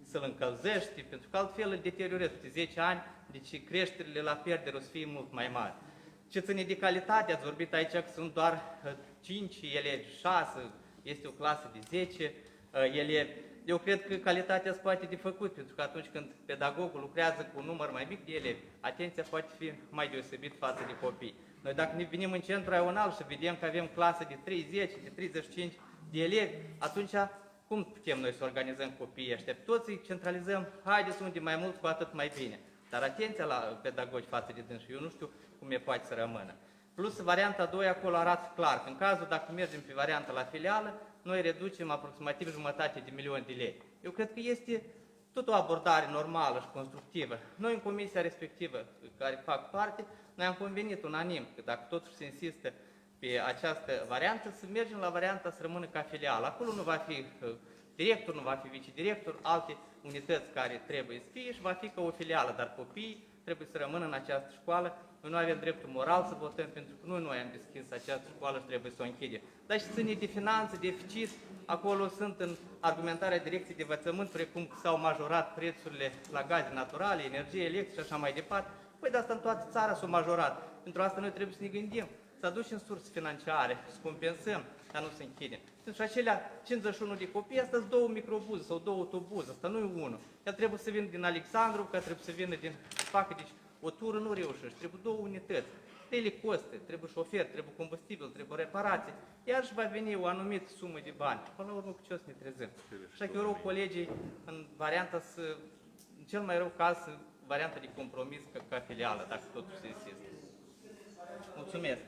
să-l încălzești, pentru că altfel îl deteriorezi de 10 ani, deci creșterile la pierdere o să fie mult mai mari. Ce ține de calitate, ați vorbit aici că sunt doar 5 elevi, 6, este o clasă de 10 elevi. Eu cred că calitatea se poate de făcut, pentru că atunci când pedagogul lucrează cu un număr mai mic de elevi, atenția poate fi mai deosebit față de copii. Noi dacă ne venim în centru raional și vedem că avem clasă de 30, de 35 de elevi, atunci cum putem noi să organizăm copiii ăștia? Toți îi centralizăm, haideți unde mai mult, cu atât mai bine. Dar atenția la pedagogi față de dânsi, eu nu știu cum e poate să rămână. Plus, varianta 2 acolo arată clar că în cazul dacă mergem pe varianta la filială, noi reducem aproximativ 1,5 milion de lei. Eu cred că este tot o abordare normală și constructivă. Noi în comisia respectivă, care fac parte, noi am convenit unanim că dacă totuși se insistă pe această variantă, să mergem la varianta să rămână ca filială. Acolo nu va fi director, nu va fi vicedirector, alte unități care trebuie să fie și va fi ca o filială, dar copiii trebuie să rămână în această școală. Noi nu avem dreptul moral să votăm, pentru că noi am deschis această școală și trebuie să o închidem. Dar și ține de finanțe, deficit, acolo sunt în argumentarea direcției de învățământ, precum s-au majorat prețurile la gaze naturale, energie electrică și așa mai departe. Păi de asta în toată țara s-au majorat. Pentru asta noi trebuie să ne gândim, să aducem surse financiare, să compensăm, dar nu să închidem. Pentru acelea 51 de copii, asta sunt 2 microbuze sau 2 autobuze, asta nu e unul. El trebuie să vină din Alexandru, că trebuie să vină din Facă, deci o tură nu reușești, trebuie 2 unități. Ele costă, trebuie șofer, trebuie combustibil, trebuie reparații, iar și va veni o anumită sumă de bani. Până la urmă, cu ce o să ne trezim? Așa că eu rog colegii, în varianta în cel mai rău caz, varianta de compromis ca filială, dacă totuși se insistă. Mulțumesc.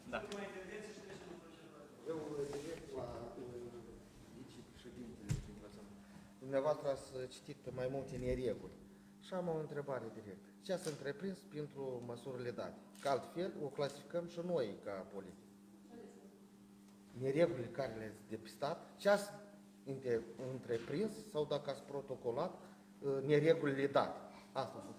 Da. Eu direct la vicepreședintele de învățământ. Dumneavoastră ați citit mai multe nereguli. Și am o întrebare directă. Ce ați întreprins pentru măsurile date? Că altfel o clasificăm și noi ca politici. Neregulile care le-ați depistat, ce ați întreprins sau dacă ați protocolat neregulile date? Asta a fost.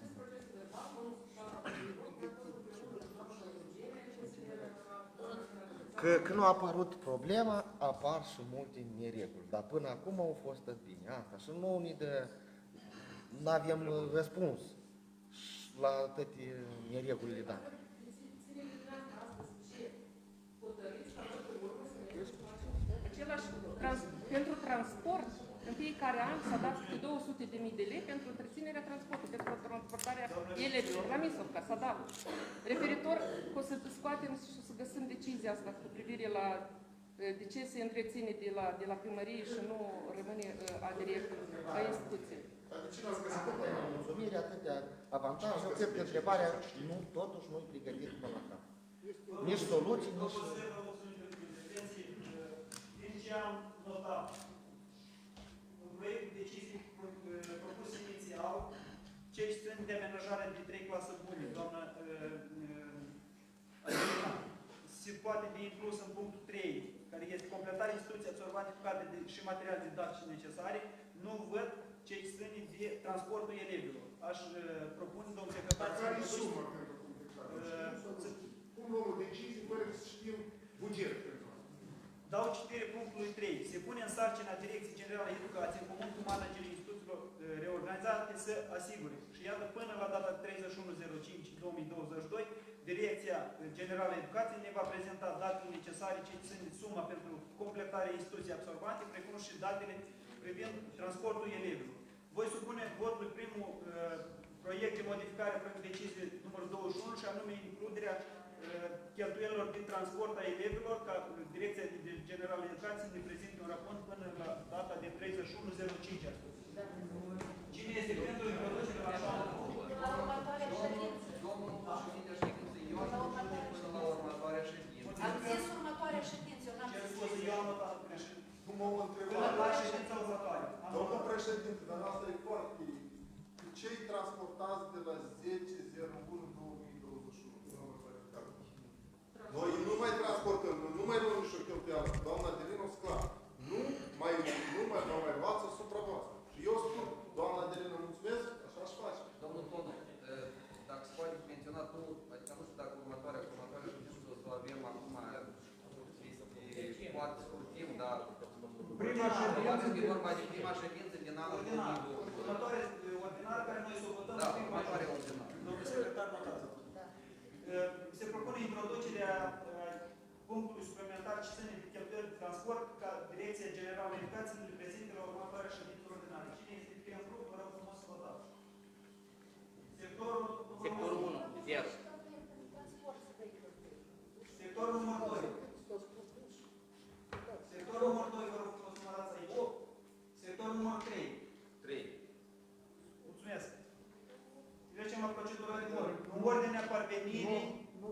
Că nu a apărut problema, apar și multe nereguli. Dar până acum au fost bine. Asta și nu nu avem răspuns la toate neregulile date. Pentru transport, în fiecare an s-a dat câte 200.000 de lei pentru întreținerea transportului, pentru transportarea elevilor. La Misovca s-a dat. Referitor, că o să scoatem și o să găsim decizia asta cu privire la de ce se întreține de la primărie și nu rămâne a directorului, a instituției. Dar de ce n-ați găsit problema? Mulțumire, atâtea avantaje, eu cred că întrebarea nu, totuși nu e pregătită până la cap. Nici soluții, nici... Din ce am notat, un proiect de decizie propus inițial, cei strâni de amenajare de 3 clase bune, doamnă Adriana, se poate de inclus în punctul 3, care este completarea instituției absorbante cu cadre și materiale didactice necesare, nu văd cei strâni de transportul elevilor. Aș propune, domnul secretar, Dar care e suma pentru completare? Cum luăm o decizie fără să știm buget pentru asta? Dau citire punctului 3. Se pune în sarcina Direcției Generale a Educației, în comun cu managerii instituțiilor reorganizate, să asigure. Și iată, până la data 31.05.2022, Direcția Generală a Educației ne va prezenta datele necesare ce țin de suma pentru completarea instituției absorbante, precum și datele privind transportul elevilor. Voi supune votului primul proiect de modificare a proiectului decizie numărul 21 și anume includerea cheltuielilor de transport a elevilor, ca Direcția Generală de Educație ne prezinte un raport până la data de 31.05. Cine este pentru introducerea la așa? La următoarea ședință. Domnul președinte știe cum să eu La următoarea până la următoarea ședință. Am zis următoarea ședință, eu n-am Ce zis scuze, eu am notat greșit. Cum o Până întrebare? la ședința următoare. Domnul președinte, dar asta e foarte... Ce-i transportați de la 10.01.2021? Noi nu mai transportăm, nu mai luăm nicio cheltuială. Doamna Adelina, clar. Nu mai luați asupra voastră. Și eu spun, doamna Adelina, mulțumesc, așa aș face. Domnul Tonu, dacă se poate menționat, nu, adică nu știu dacă următoarea ședință o să o avem acum, poate scurt timp, dar Prima ședință e vorba de prima ședință din anul 2020. Următoarea ordinară care noi să o votăm Da, în prima următoarea ședință. ordinară. Domnul secretar, notați. Se propune introducerea punctului suplimentar ce ține de cheltuieli de transport ca Direcția Generală a Educației ne prezinte la următoarea ședință ordinară. Cine este pentru? Vă rog frumos să votați. Sectorul 1, 0. Sectorul numărul 2. Sectorul numărul 2, vă rog frumos să numărați aici. Sectorul numărul 3. 3. Mulțumesc. Trecem la procedura de vot. În ordinea parvenirii nu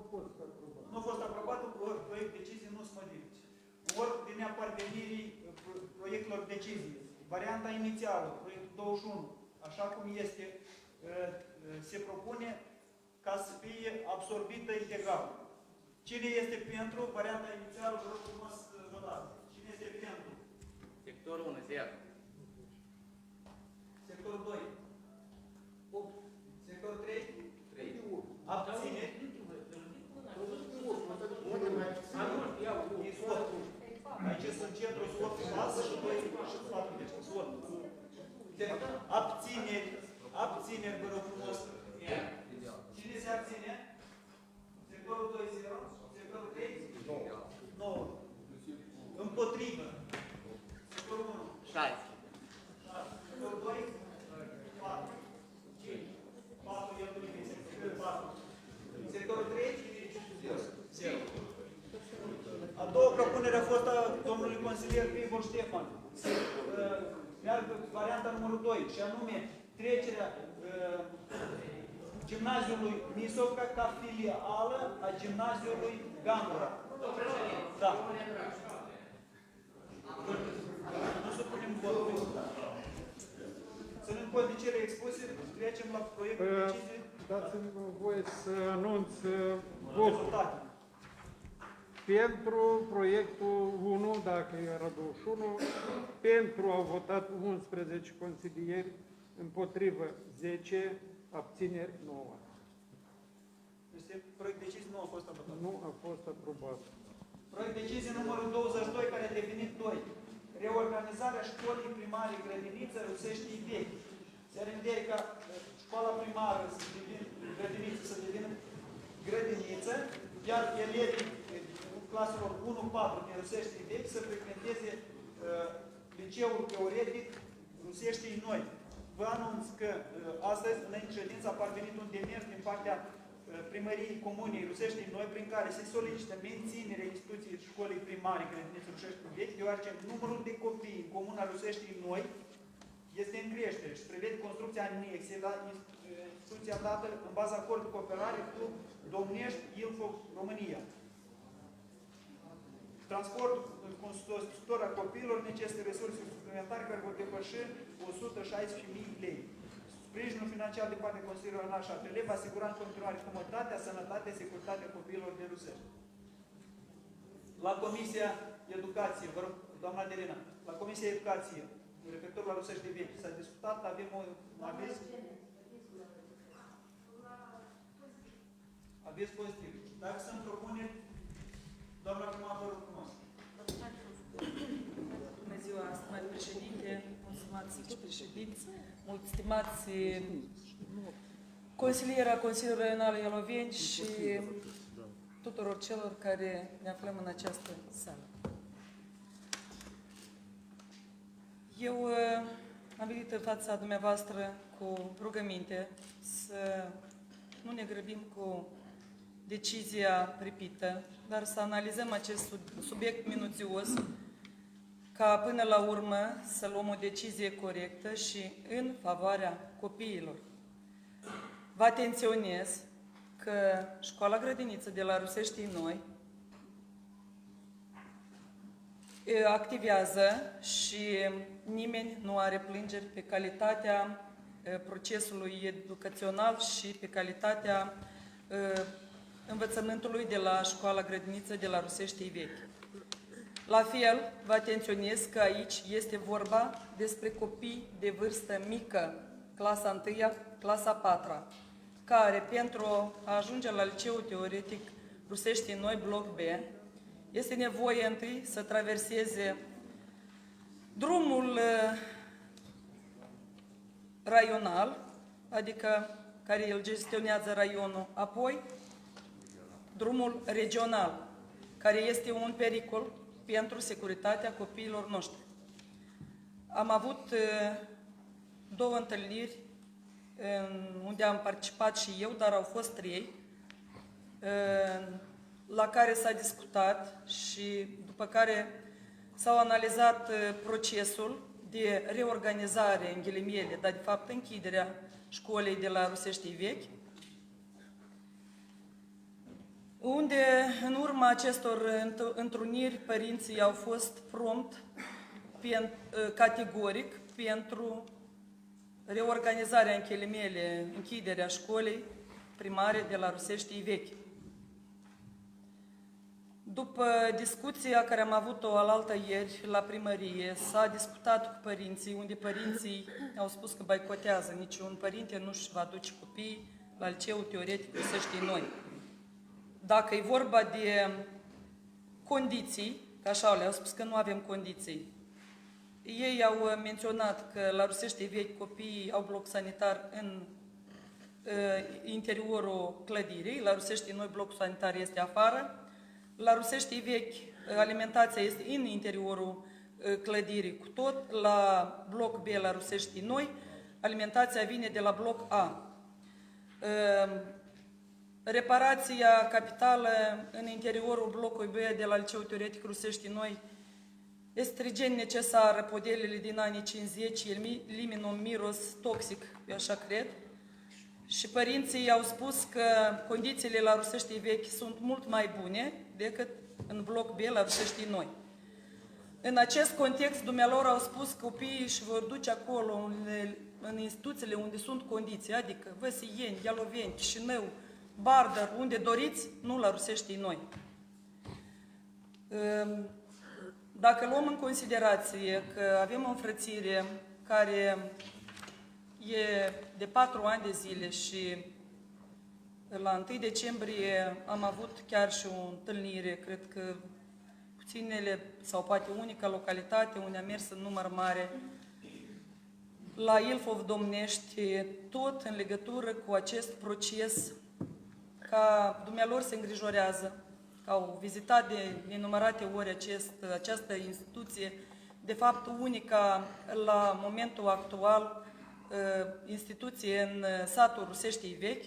a fost aprobat un proiect de decizie, nu se modifice. În ordinea parvenirii proiectelor de decizie, varianta inițială, proiectul 21, așa cum este, se propune ca să fie absorbită integral. Cine este pentru varianta inițială, vă rog frumos să votați. Cine este pentru? Sectorul 1, 0. Sectorul 2. 8. Sectorul 3. 3. Abține. Aici sunt centru SWOT 6 și 2 și 4. Deci SWOT. Abțineri. Abțineri, vă rog frumos. Cine se abține? Sectorul 2, 0. Sectorul 3? 9. Împotrivă. Sectorul 1. 6. Sectorul 2? 4. 5. 4, el nu nimic. Sectorul 4. Sectorul 3? 0. A doua propunere a fost a domnului consilier Pivol Ștefan. Meargă varianta numărul 2, și anume trecerea gimnaziului Misovca ca filială a gimnaziului Gandura. Da. Nu să punem votul. Ținând cont de cele expuse, trecem la proiectul de decizie. Dați-mi voie să anunț votul. Rezultate. Pentru proiectul 1, dacă era 21, pentru au votat 11 consilieri, împotrivă 10, abțineri 9. Este proiect de decizie, nu a fost aprobat. Nu a fost aprobat. Proiect de decizie numărul 22, care a definit 2. Reorganizarea școlii primare grădiniță Ruseștii Vechi. Se rândeie ca școala primară să devină grădiniță, să devină grădiniță, iar elevii claselor 1-4 din Ruseștii Vechi să frecventeze liceul teoretic Ruseștii Noi. Vă anunț că astăzi, înainte de ședință, a parvenit un demers din partea primăriei Comunei Ruseștii Noi, prin care se solicită menținerea instituției școlii primare grădiniță Rusești Vechi, deoarece numărul de copii în Comuna Ruseștii Noi este în creștere și prevede construcția anexe la instituția dată în baza acord de cooperare cu Domnești, Ilfov, România. Transportul constitutor a copiilor necesită resurse suplimentare care vor depăși 116.000 lei. Sprijinul financiar de partea Consiliului Regional și APL va asigura în continuare comoditatea, sănătatea, securitatea copiilor de Rusești. La Comisia Educație, vă rog, doamna Adelina, la Comisia Educație, referitor la Rusești de Vechi, s-a discutat, avem un aviz? Aviz pozitiv. Dacă sunt propuneri, doamna primar, vă rog frumos. Bună ziua, stimați președinte, stimați vicepreședinți, stimați consilieri a Consiliului Regional Ialoveni și tuturor celor care ne aflăm în această sală. Eu am venit în fața dumneavoastră cu rugăminte să nu ne grăbim cu decizia pripită, dar să analizăm acest subiect minuțios, ca până la urmă să luăm o decizie corectă și în favoarea copiilor. Vă atenționez că școala grădiniță de la Ruseștii Noi activează și nimeni nu are plângeri pe calitatea procesului educațional și pe calitatea învățământului de la școala grădiniță de la Ruseștii Vechi. La fel, vă atenționez că aici este vorba despre copii de vârstă mică, clasa 1-a, clasa 4-a, care pentru a ajunge la liceul teoretic Ruseștii Noi, bloc B, este nevoie întâi să traverseze drumul raional, adică care el gestionează raionul, apoi drumul regional, care este un pericol pentru securitatea copiilor noștri. Am avut 2 întâlniri unde am participat și eu, dar au fost 3, la care s-a discutat și după care s-au analizat procesul de reorganizare, în ghilimele, dar de fapt închiderea școlii de la Ruseștii Vechi, unde în urma acestor întruniri părinții au fost prompt, categoric, pentru reorganizarea, în ghilimele, închiderea școlii primare de la Ruseștii Vechi. După discuția care am avut-o alaltă ieri la primărie, s-a discutat cu părinții, unde părinții au spus că boicotează. Niciun părinte nu-și va duce copiii la liceul teoretic Ruseștii Noi. Dacă e vorba de condiții, că așa le-au spus că nu avem condiții, ei au menționat că la Ruseștii Vechi copiii au bloc sanitar în interiorul clădirii, la Ruseștii Noi blocul sanitar este afară, la Ruseștii Vechi alimentația este în interiorul clădirii cu tot, la bloc B la Ruseștii Noi alimentația vine de la bloc A. Reparația capitală în interiorul blocului B de la Liceul Teoretic Ruseștii Noi este strigent necesară, podelele din anii 50 elimină un miros toxic, eu așa cred, și părinții au spus că condițiile la Ruseștii Vechi sunt mult mai bune decât în bloc B la Ruseștii Noi. În acest context, dumnealor au spus că copiii își vor duce acolo în instituțiile unde sunt condiții, adică Văsieni, Ialoveni, Chișinău, Bardar, unde doriți, nu la Ruseștii Noi. Dacă luăm în considerație că avem o înfrățire care e de 4 ani de zile și la 1 decembrie am avut chiar și o întâlnire, cred că puținele sau poate unica localitate unde a mers în număr mare, la Ilfov Domnești, tot în legătură cu acest proces, ca dumnealor se îngrijorează, că au vizitat de nenumărate ori această instituție, de fapt unica la momentul actual instituție în satul Ruseștii Vechi.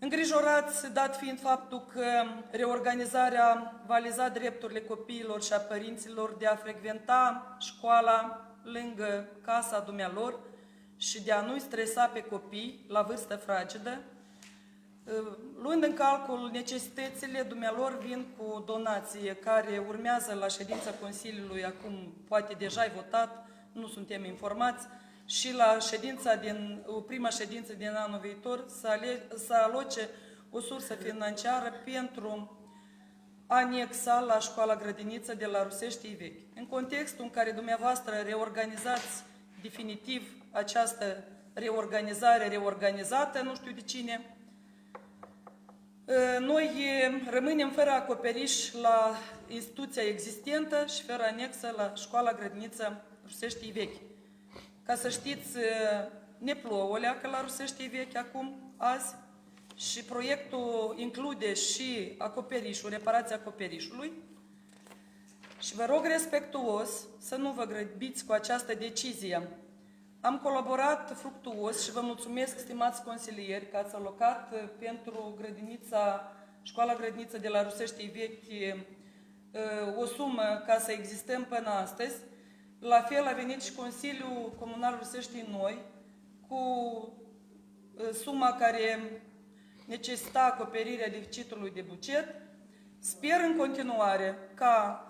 Îngrijorați, dat fiind faptul că reorganizarea va liza drepturile copiilor și a părinților de a frecventa școala lângă casa dumnealor și de a nu-i stresa pe copii la vârstă fragedă, luând în calcul necesitățile, dumnealor vin cu o donație care urmează la ședința Consiliului, acum poate deja ai votat, nu suntem informați, și la prima ședință din anul viitor să aloce o sursă financiară pentru anexa la școala grădiniță de la Ruseștii Vechi. În contextul în care dumneavoastră reorganizați definitiv această reorganizare reorganizată, nu știu de cine, noi rămânem fără acoperiș la instituția existentă și fără anexă la școala grădiniță Ruseștii Vechi. Ca să știți, ne plouă o leacă la Ruseștii Vechi acum, azi, și proiectul include și acoperișul, reparația acoperișului. Și vă rog respectuos să nu vă grăbiți cu această decizie. Am colaborat fructuos și vă mulțumesc, stimați consilieri, că ați alocat pentru școala grădiniță de la Ruseștii Vechi o sumă ca să existăm până astăzi. La fel a venit și Consiliul Comunal Ruseștii Noi cu suma care necesita acoperirea deficitului de buget. Sper în continuare ca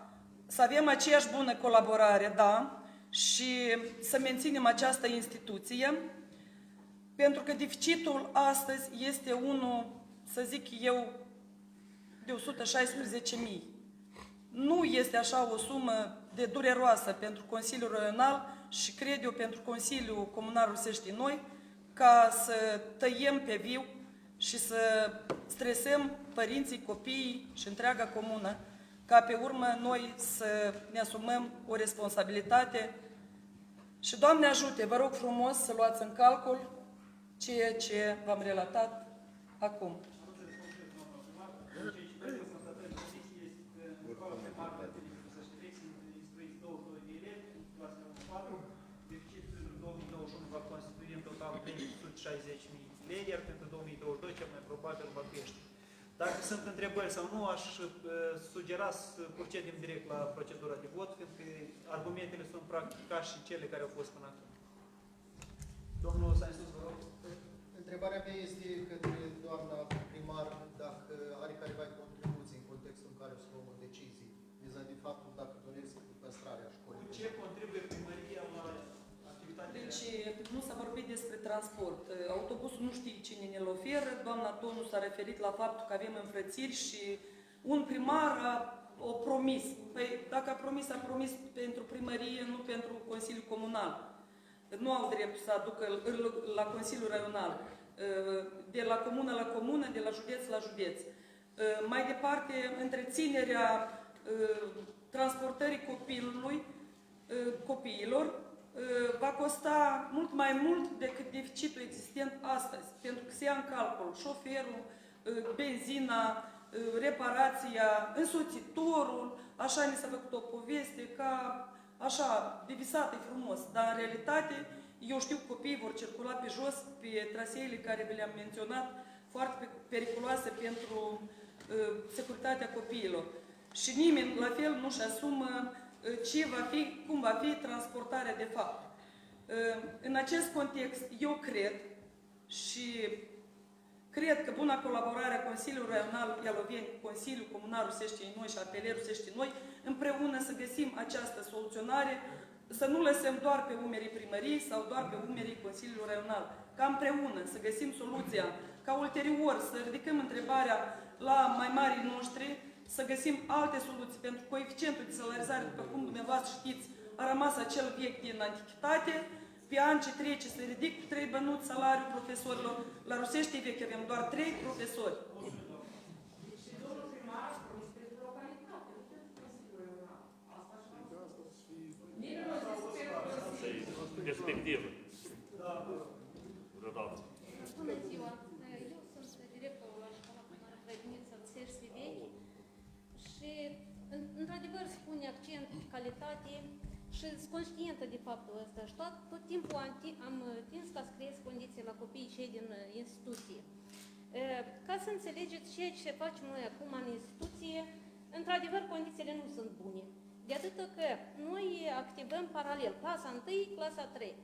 să avem aceeași bună colaborare, da, și să menținem această instituție, pentru că deficitul astăzi este unul, să zic eu, de 116.000. Nu este așa o sumă de dureroasă pentru Consiliul Regional și cred eu pentru Consiliul Comunal Ruseștii Noi, ca să tăiem pe viu și să stresăm părinții, copiii și întreaga comună, ca pe urmă noi să ne asumăm o responsabilitate. Și Doamne ajute, vă rog frumos să luați în calcul ceea ce v-am relatat acum. lei, iar pentru 2022 cel mai probabil va crește. Dacă sunt întrebări sau nu, aș sugera să procedem direct la procedura de vot, fiindcă argumentele sunt practic ca și cele care au fost până acum. Domnul Sănăsus, vă rog. Întrebarea mea este către doamna primar dacă are careva contribuții în contextul în care o să luăm o decizie, vis-a-vis de faptul dacă doresc păstrarea școlii. Cu ce contribuie primăria la activitatea? Deci nu s-a vorbit despre transport. Autobusul nu știe cine ne-l oferă. Doamna Tonu s-a referit la faptul că avem înfrățiri și un primar a promis. Păi dacă a promis pentru primărie, nu pentru Consiliul Comunal. Nu au dreptul să aducă la Consiliul Regional. De la comună la comună, de la județ la județ. Mai departe, întreținerea transportării copiilor va costa mult mai mult decât deficitul existent astăzi, pentru că se ia în calcul șoferul, benzina, reparația, însoțitorul, așa ni s-a făcut o poveste, ca așa, divisată e frumos, dar în realitate, eu știu că copiii vor circula pe jos, pe traseele care vi le-am menționat, foarte periculoase pentru securitatea copiilor. Și nimeni, la fel, nu-și asumă cum va fi transportarea de fapt. În acest context, eu cred că buna colaborare a Consiliului Regional Ialoveni, Consiliul Comunal Ruseștii Noi și APL Ruseștii Noi, împreună să găsim această soluționare, să nu lăsăm doar pe umerii primăriei sau doar pe umerii Consiliului Regional, ca împreună să găsim soluția, ca ulterior să ridicăm întrebarea la mai marii noștri, să găsim alte soluții, pentru că coeficientul de salarizare, după cum dumneavoastră știți, a rămas acel vechi din antichitate. Pe an ce trece se ridic 3 bănuți salariul profesorilor. La Ruseștii Vechi avem doar 3 profesori. Perspectivă. Bună ziua! Eu sunt directorul la școala grădiniță Țersi Vechi și, într-adevăr, se pune accent calitate și sunt conștientă de faptul ăsta și tot timpul am tins ca să creez condiții la copiii cei din instituție. Ca să înțelegeți ceea ce facem noi acum în instituție, într-adevăr condițiile nu sunt bune. De atât că noi activăm paralel clasa 1, clasa 3,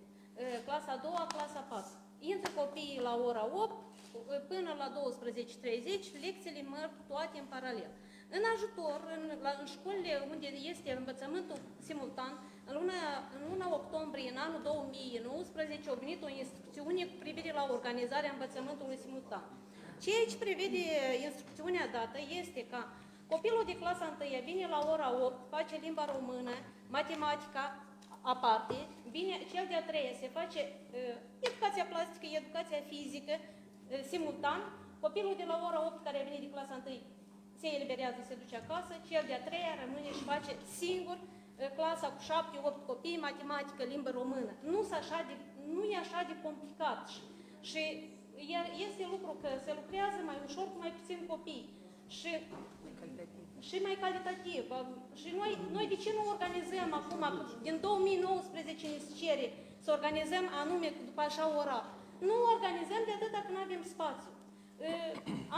clasa 2, clasa 4. Intră copiii la ora 8 până la 12:30, lecțiile merg toate în paralel. În ajutor, în școlile unde este învățământul simultan, în luna octombrie, în anul 2019, a venit o instrucțiune cu privire la organizarea învățământului simultan. Ceea ce prevede instrucțiunea dată este ca copilul de clasa 1 vine la ora 8, face limba română, matematica aparte, vine cel de-a 3 se face educația plastică, educația fizică, simultan. Copilul de la ora 8 care a venit de clasa 1 se eliberează, se duce acasă, cel de-a 3 rămâne și face singur clasa cu 7-8 copii, matematică, limbă română. Nu e așa de complicat și este lucru că se lucrează mai ușor cu mai puțin copii și mai calitativ. Și noi de ce nu organizăm acum, din 2019 ne cere să organizăm anume după așa ora? Nu organizăm de atâta că nu avem spațiu.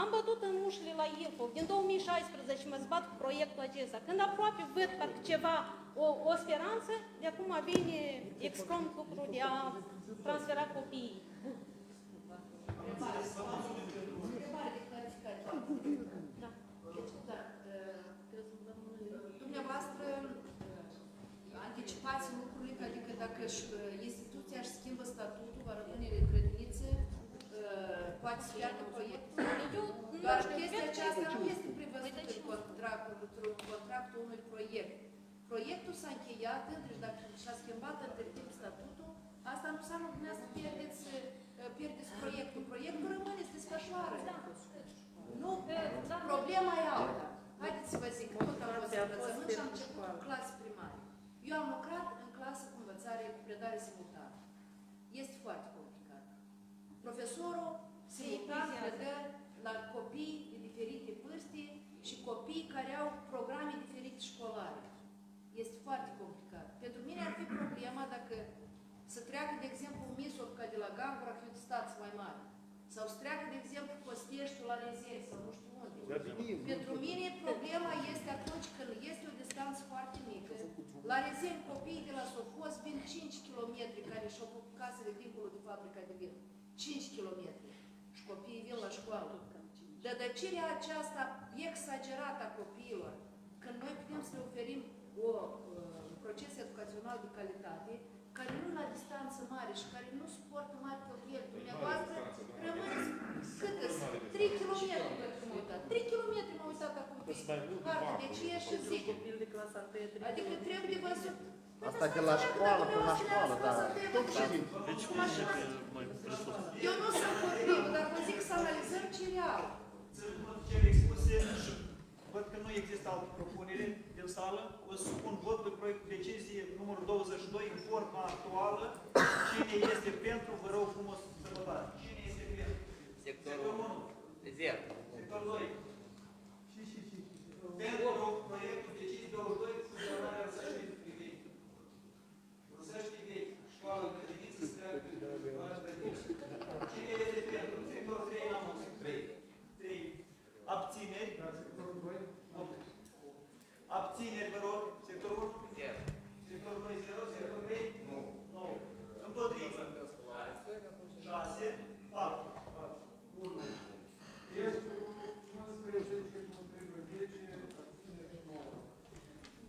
Am bătut în ușile la Ilfov, din 2016 mă zbat cu proiectul acesta. Când aproape văd parcă ceva, o speranță, de acum vine exprom lucru de a transfera copiii. Dumneavoastră anticipați lucrurile, adică dacă instituția își schimbă statutul, va rămâne grădiniță, poate să piardă proiectul. Doar chestia aceasta nu este prevăzută în contractul unui proiect. Proiectul s-a încheiat, deci dacă și-a schimbat între timp statutul, asta nu înseamnă că dumneavoastră pierdeți proiectul. Proiectul rămâne, se desfășoară. Nu, problema e alta. Haideți să vă zic, tot am fost învățământ și am început cu clase primare. Eu am lucrat în clasă cu învățare, cu predare simultană. Este foarte complicat. Profesorul simultan predă la copii de diferite vârste și copii care au programe diferite școlare. Este foarte complicat. Pentru mine ar fi problema dacă să treacă, de exemplu, Misov ca de la Gangura, că de stați mai mari. Sau să treacă, de exemplu, Costieștiul la Rezeni sau nu știu unde. Pentru mine problema este atunci când este o distanță foarte mică. La Rezeni copiii de la Sofos vin 5 km care și-au făcut casele dincolo de fabrica de vin. 5 km. Și copiii vin la școală. Dădăcirea aceasta exagerată a copiilor, când noi putem să le oferim un proces educațional de calitate, care nu la distanță mare și care nu suportă mari cheltuieli. Dumneavoastră rămâneți cât 3 km pentru mă uitat. 3 km m-am uitat acum pe hartă. Deci e și zic. Adică trebuie văzut. Asta de la școală până la școală, da. Eu nu sunt potrivă, dar vă zic să analizăm ce e real. Cele expuse și văd că nu există alte propunere din sală. O supun vot pe proiectul decizie numărul 22 în forma actuală. Cine este pentru, vă rog frumos să votați. Cine este pentru? Sectorul 1. 0. Sectorul 2. Pentru proiectul decizie 22 cu semnarea Răsăștii vechi. Răsăștii vechi. Școală, grădiniță, să treacă Cine este pentru? Sectorul 3 n-am văzut. 3. Abțineri. Abțineri, vă rog. Sectorul 1? 0. Sectorul 2, 0. Sectorul 3? Nu. 9. Împotrivă. 6. 4. 1. Este 11 împotrivă 10, abțineri 9.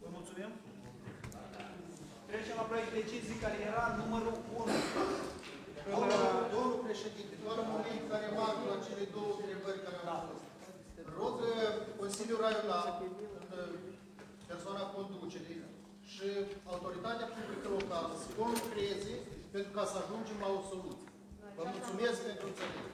Vă mulțumim. Trecem la proiect decizii care era numărul 1. Domnul președinte, doar un moment care remarc la cele două întrebări care au fost. Rog Consiliul Raional, în persoana conducerii și autoritatea publică locală să conlucreze pentru ca să ajungem la o soluție. Vă mulțumesc pentru înțelegere.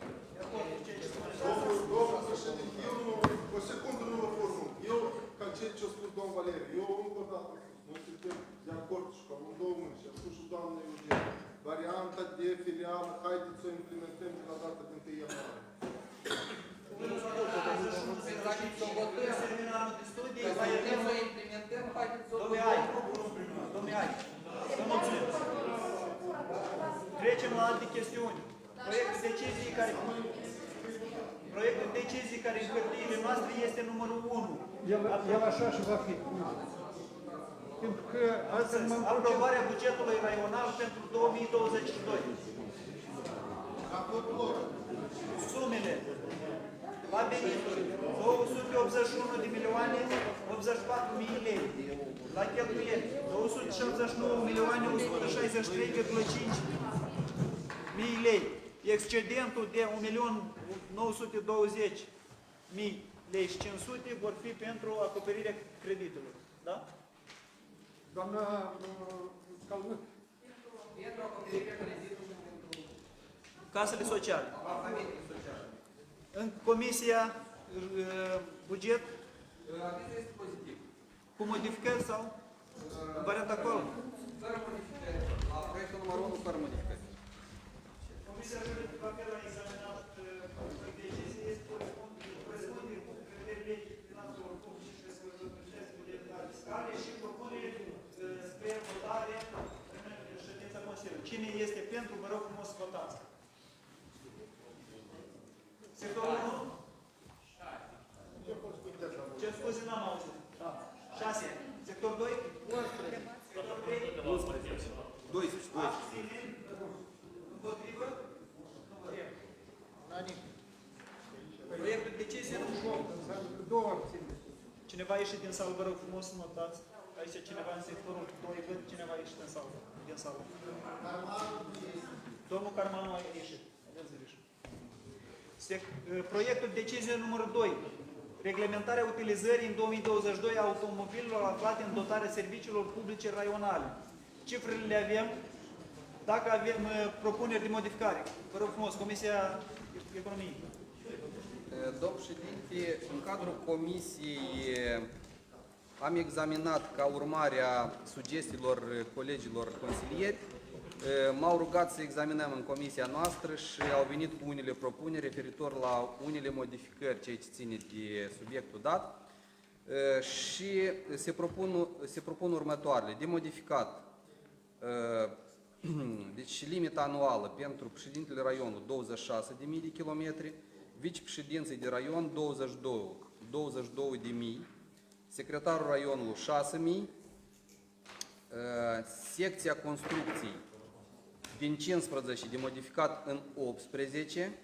Domnul președinte, eu nu, o secundă nu mă formul. Eu, ca ce a spus domnul Valeriu, eu încă o dată noi suntem de acord și ca în 2 mâini și a spus și doamna Eugen. Varianta de filială, haideți să o implementăm de la data de 1 ianuarie. Exact, să votăm. Terminăm de studii, să implementăm, haideți să o votăm. la alte chestiuni. Proiectul de decizii care în hârtiile noastre este numărul 1. El așa și va fi. Pentru că altfel aprobarea bugetului raional pentru 2022. Sumele la venituri 281 de milioane 84 mii lei. La cheltuieli 279 milioane 163,5 mii lei. Excedentul de 1.920.000 lei și 500 vor fi pentru acoperirea creditelor. Da? Doamna Scalmânt. Pentru acoperirea creditului pentru casele sociale. În comisia buget avizul este pozitiv. cu modificări sau în varianta acolo? Fără modificări. La proiectul numărul 1 fără modificări. Comisia juridică a examinat decizie este corespunde cu criteriile finanțelor publice și bugetare fiscale și propune spre votare în ședința Consiliului. Cine este pentru, vă rog frumos să votați. Sectorul 1? Ce scuze n-am auzit? 6. Sector 2? 11. Sector 3? 12. 12. Abțineri? Împotrivă? Proiectul de decizie nu două abțineri. Cineva a ieșit din sală, vă rog frumos să notați. Aici cineva în sectorul 2, văd cineva a ieșit din sală. Domnul Carmanu a ieșit. Proiectul de decizie numărul 2. Reglementarea utilizării în 2022 a automobilelor aflate în dotarea serviciilor publice raionale. Cifrele le avem. Dacă avem propuneri de modificare, vă rog frumos, Comisia Economiei. Domn președinte, în cadrul comisiei am examinat ca urmare a sugestiilor colegilor consilieri. M-au rugat să examinăm în comisia noastră și au venit cu unele propuneri referitor la unele modificări, ceea ce ține de subiectul dat. Și se propun următoarele. De modificat, deci limita anuală pentru președintele raionului 26.000 de kilometri, vicepreședinții de raion 22.000, secretarul raionului 6.000, secția construcții din 15 de modificat în 18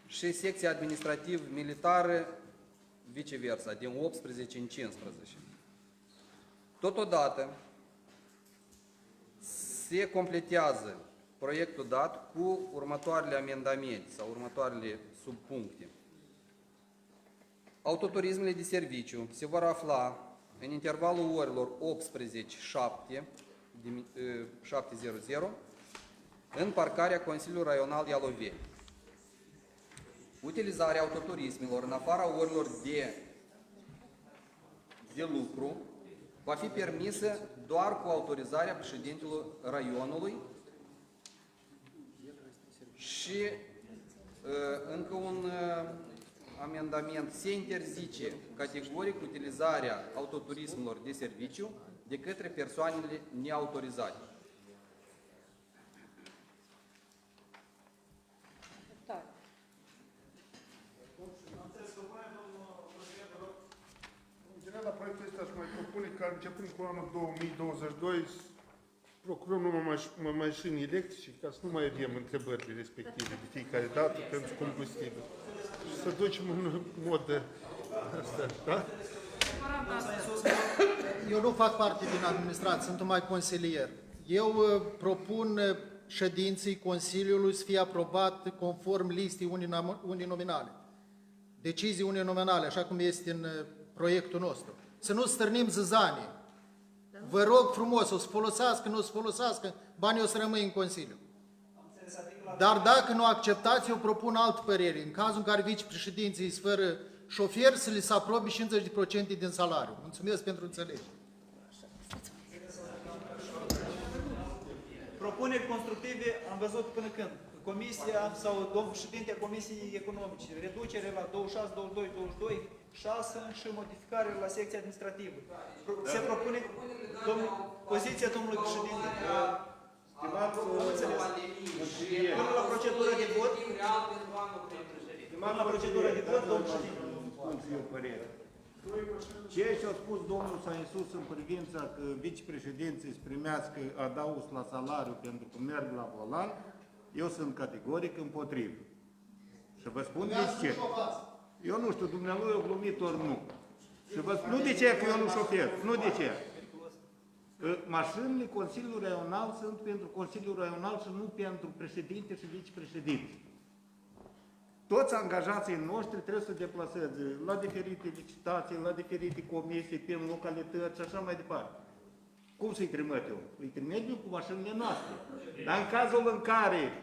și secția administrativ-militară viceversa, din 18 în 15. Totodată se completează proiectul dat cu următoarele amendamente sau următoarele subpuncte. Autoturismele de serviciu se vor afla în intervalul orelor 18-7:00 în parcarea Consiliului Raional Ialoveni. Utilizarea autoturismelor în afara orelor de lucru va fi permisă doar cu autorizarea președintelui raionului și încă un amendament. Se interzice categoric utilizarea autoturismelor de serviciu de către persoanele neautorizate. În general, la proiectul ăsta aș mai propune că începând cu anul 2022 procurăm numai mașini electrice ca să nu mai avem întrebările respective de fiecare dată pentru combustibil. Și să ducem în mod asta, da? Eu nu fac parte din administrație, sunt numai consilier. Eu propun ședinții Consiliului să fie aprobat conform listei uninominale. Decizii uninominale, așa cum este în proiectul nostru. Să nu stârnim zăzanie. Vă rog frumos, o să folosească, nu o să folosească, banii o să rămâi în Consiliu. Dar dacă nu acceptați, eu propun altă părere. În cazul în care vicepreședinții sunt fără șofer, să li se aprobe 50% din salariu. Mulțumesc pentru înțelegere. Propuneri constructive am văzut până când. Comisia sau domnul președinte a Comisiei Economice, reducere la 26, 22, 22, 6 și modificare la secția administrativă. Se propune poziția domnului președinte. Stimați consilieri, Până la procedură de vot, stimați procedură de vot, domnul președinte. Spun și eu părere. Ceea ce a spus domnul Săinsus în privința că vicepreședinții îți primească adaus la salariu pentru că merg la volan, eu sunt categoric împotrivă. Și vă spun de ce. Eu nu știu, dumnealui a glumit ori nu. Și vă spun, nu de ce că eu nu șofer, nu de ce. Mașinile Consiliului Raional sunt pentru Consiliul Raional și nu pentru președinte și vicepreședinte. Toți angajații noștri trebuie să deplaseze la diferite licitații, la diferite comisii, pe localități și așa mai departe. Cum să-i trimit eu? Îi trimit eu cu mașinile noastre. Dar în cazul în care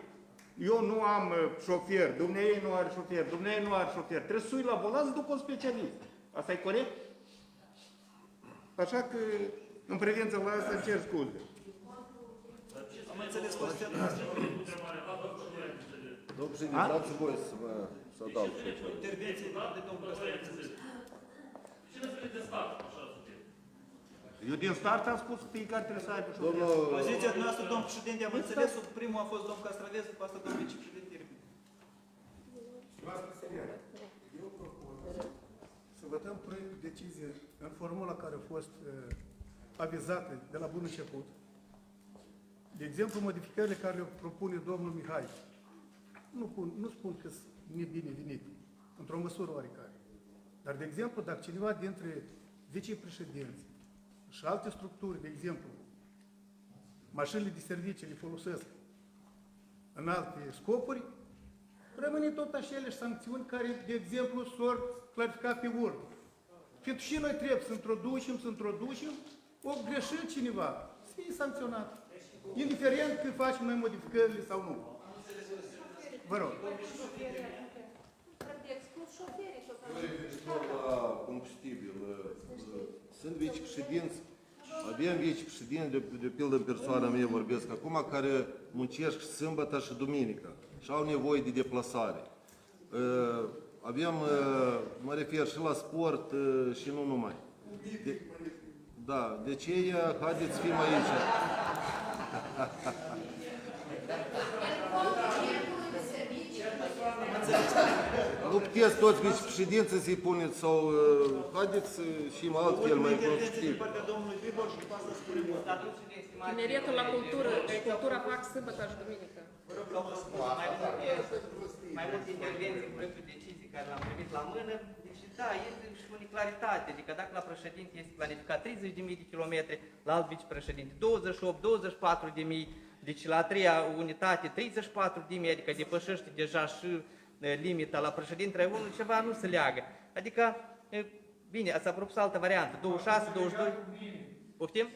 eu nu am șofer, dumneavoastră nu are șofer, dumneavoastră nu are șofer, trebuie să sui la volan după un specialist. Asta e corect? Așa că, în privința la asta, cer scuze. Am înțeles poziția noastră. Domnul președinte, dați voi să adaug și aici. Intervenție de domnul Căsăreț. Cine spune de start, așa subiect? Eu din start am spus că fiecare trebuie să aibă șofer. Poziția noastră, domnul președinte, am înțeles, primul a fost domnul Castraveț, după asta domnul vicepreședinte. Eu propun să votăm proiectul de decizie în formula care a fost avizată de la bun început. De exemplu, modificările care le propune domnul Mihai. Nu spun că sunt nebinevenite, într-o măsură oarecare. Dar, de exemplu, dacă cineva dintre vicepreședinți și alte structuri, de exemplu, mașinile de servicii le folosesc în alte scopuri, rămâne tot acele sancțiuni care, de exemplu, s-or clarifica pe urmă. Pentru și noi trebuie să introducem, o greșit cineva, să fie sancționat. Indiferent că facem noi modificările sau nu. Vă rog. La combustibil, sunt vicepreședinți, avem vicepreședinți, de pildă persoana mea vorbesc acum, care muncesc sâmbătă și duminica și au nevoie de deplasare. Avem, mă refer și la sport și nu numai. Da, de aceea, haideți să fim aici. Nu puteți toți vicepreședinții să-i puneți sau haideți și altfel mai constructiv. Tineretul la cultură, cultura fac sâmbătă și duminică. Mai multe intervenții în proiectul decizii care l-am primit la mână. Deci da, este și o neclaritate. Adică dacă la președinte este planificat 30.000 de kilometri, la alt vicepreședinte 28-24.000, deci la a treia unitate 34.000, adică depășește deja și limita la președinte Raionului, ceva nu se leagă. Adică, bine, s-a propus altă variantă, 26, 22, poftim?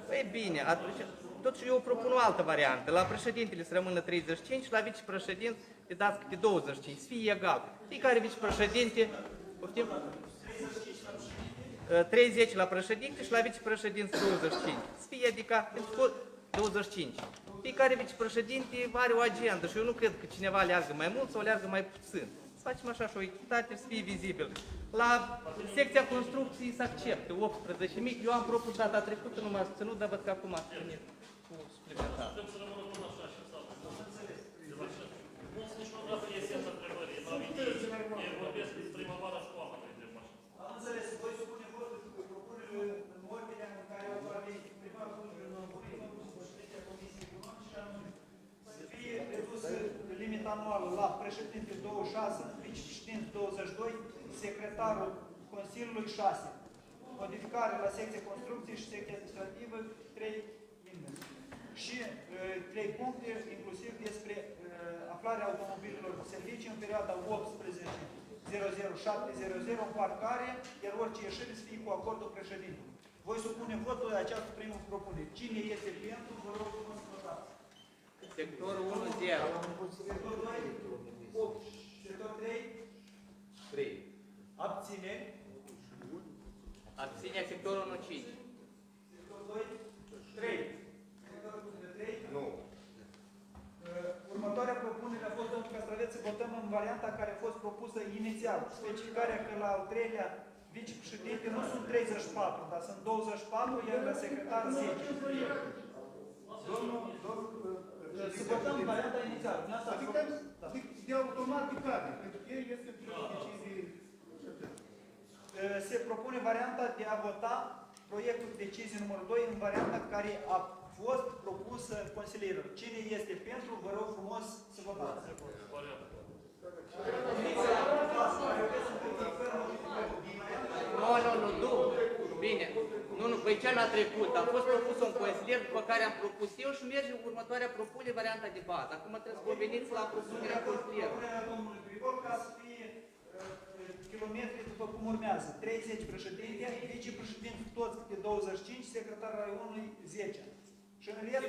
Păi bine, atunci, totuși eu propun o altă variantă. La președintele să rămână 35 și la vicepreședinte le dați câte 25, să fie egal. Fiecare vicepreședinte, poftim? 30 la președinte și la vicepreședinte 25. Să fie adică 25. Fiecare vicepreședinte are o agendă și eu nu cred că cineva leargă mai mult sau leargă mai puțin. Să facem așa și o echitate, să fie vizibil. La secția construcției se acceptă 18.000. Eu am propus data trecută, nu m-a susținut, dar văd că acum ați primit cu suplimentar. Am înțeles, voi supune votul cu propunerile în ordinea în care au vorbit prima punct în președintea Comisiei Economice, anume să fie redus limita anuală la președinte 26, vicepreședinte 22, secretarul Consiliului 6. Modificare la secția construcții și secția administrativă 3 invers. Și 3 puncte, inclusiv despre aflarea automobililor de servicii în perioada 18.00-7.00 în parcare, iar orice ieșire să fie cu acordul președintelui. Voi supune votul de această primă propunere. Cine este pentru, vă rog să votați. Sectorul 1, 0. Sector 2, 8. Sector 3, 3. abține. Abține sectorul 1, 5. Sector 2, 3. Sectorul 3. Nu. Următoarea propunere a fost, domnul Castraveț, să votăm în varianta care a fost propusă inițial. Specificarea că la al treilea vicepreședinte nu sunt 34, dar sunt 24, iar la secretar 10. Să votăm varianta inițială. Adică de automat de cade, pentru că el este decizii. Se propune varianta de a vota proiectul de decizie numărul 2 în varianta care a fost propusă consilierilor. Cine este pentru, vă rog frumos să votați. Nu. Bine. Nu, păi cel a trecut. A fost propus un consilier, după care am propus eu și merge următoarea propune varianta de bază. Acum trebuie să conveniți la propunerea consilierului. Propunerea domnului Grigol ca să fie kilometri după cum urmează. 30 președinte, vicepreședinte toți câte 25, secretar raionului 10. Și în rest,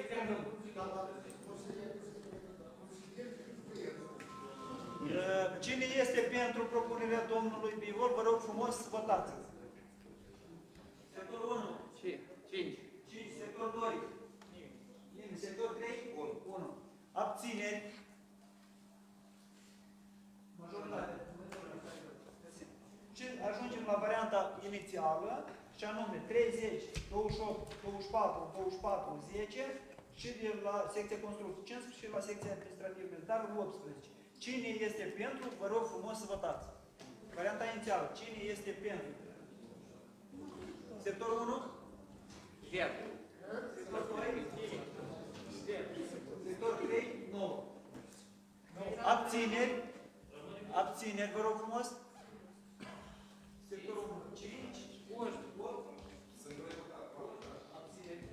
cine este pentru propunerea domnului Bivol, vă rog frumos să votați. Sector 1. 5. Sector 2. Nimeni. Sector 3. 1. Abțineri. Majoritate. Ajungem la varianta inițială, și anume 30, 28, 24, 24, 10 și de la secția construcție 15 și la secția administrativă militară 18. Cine este pentru, vă rog frumos să votați. Varianta inițială. Cine este pentru? Sectorul 1? 0. Sectorul 2? 0. Sectorul 3? 9. Abțineri? Abțineri, vă rog frumos. Sectorul 1? 5. 8. Abțineri.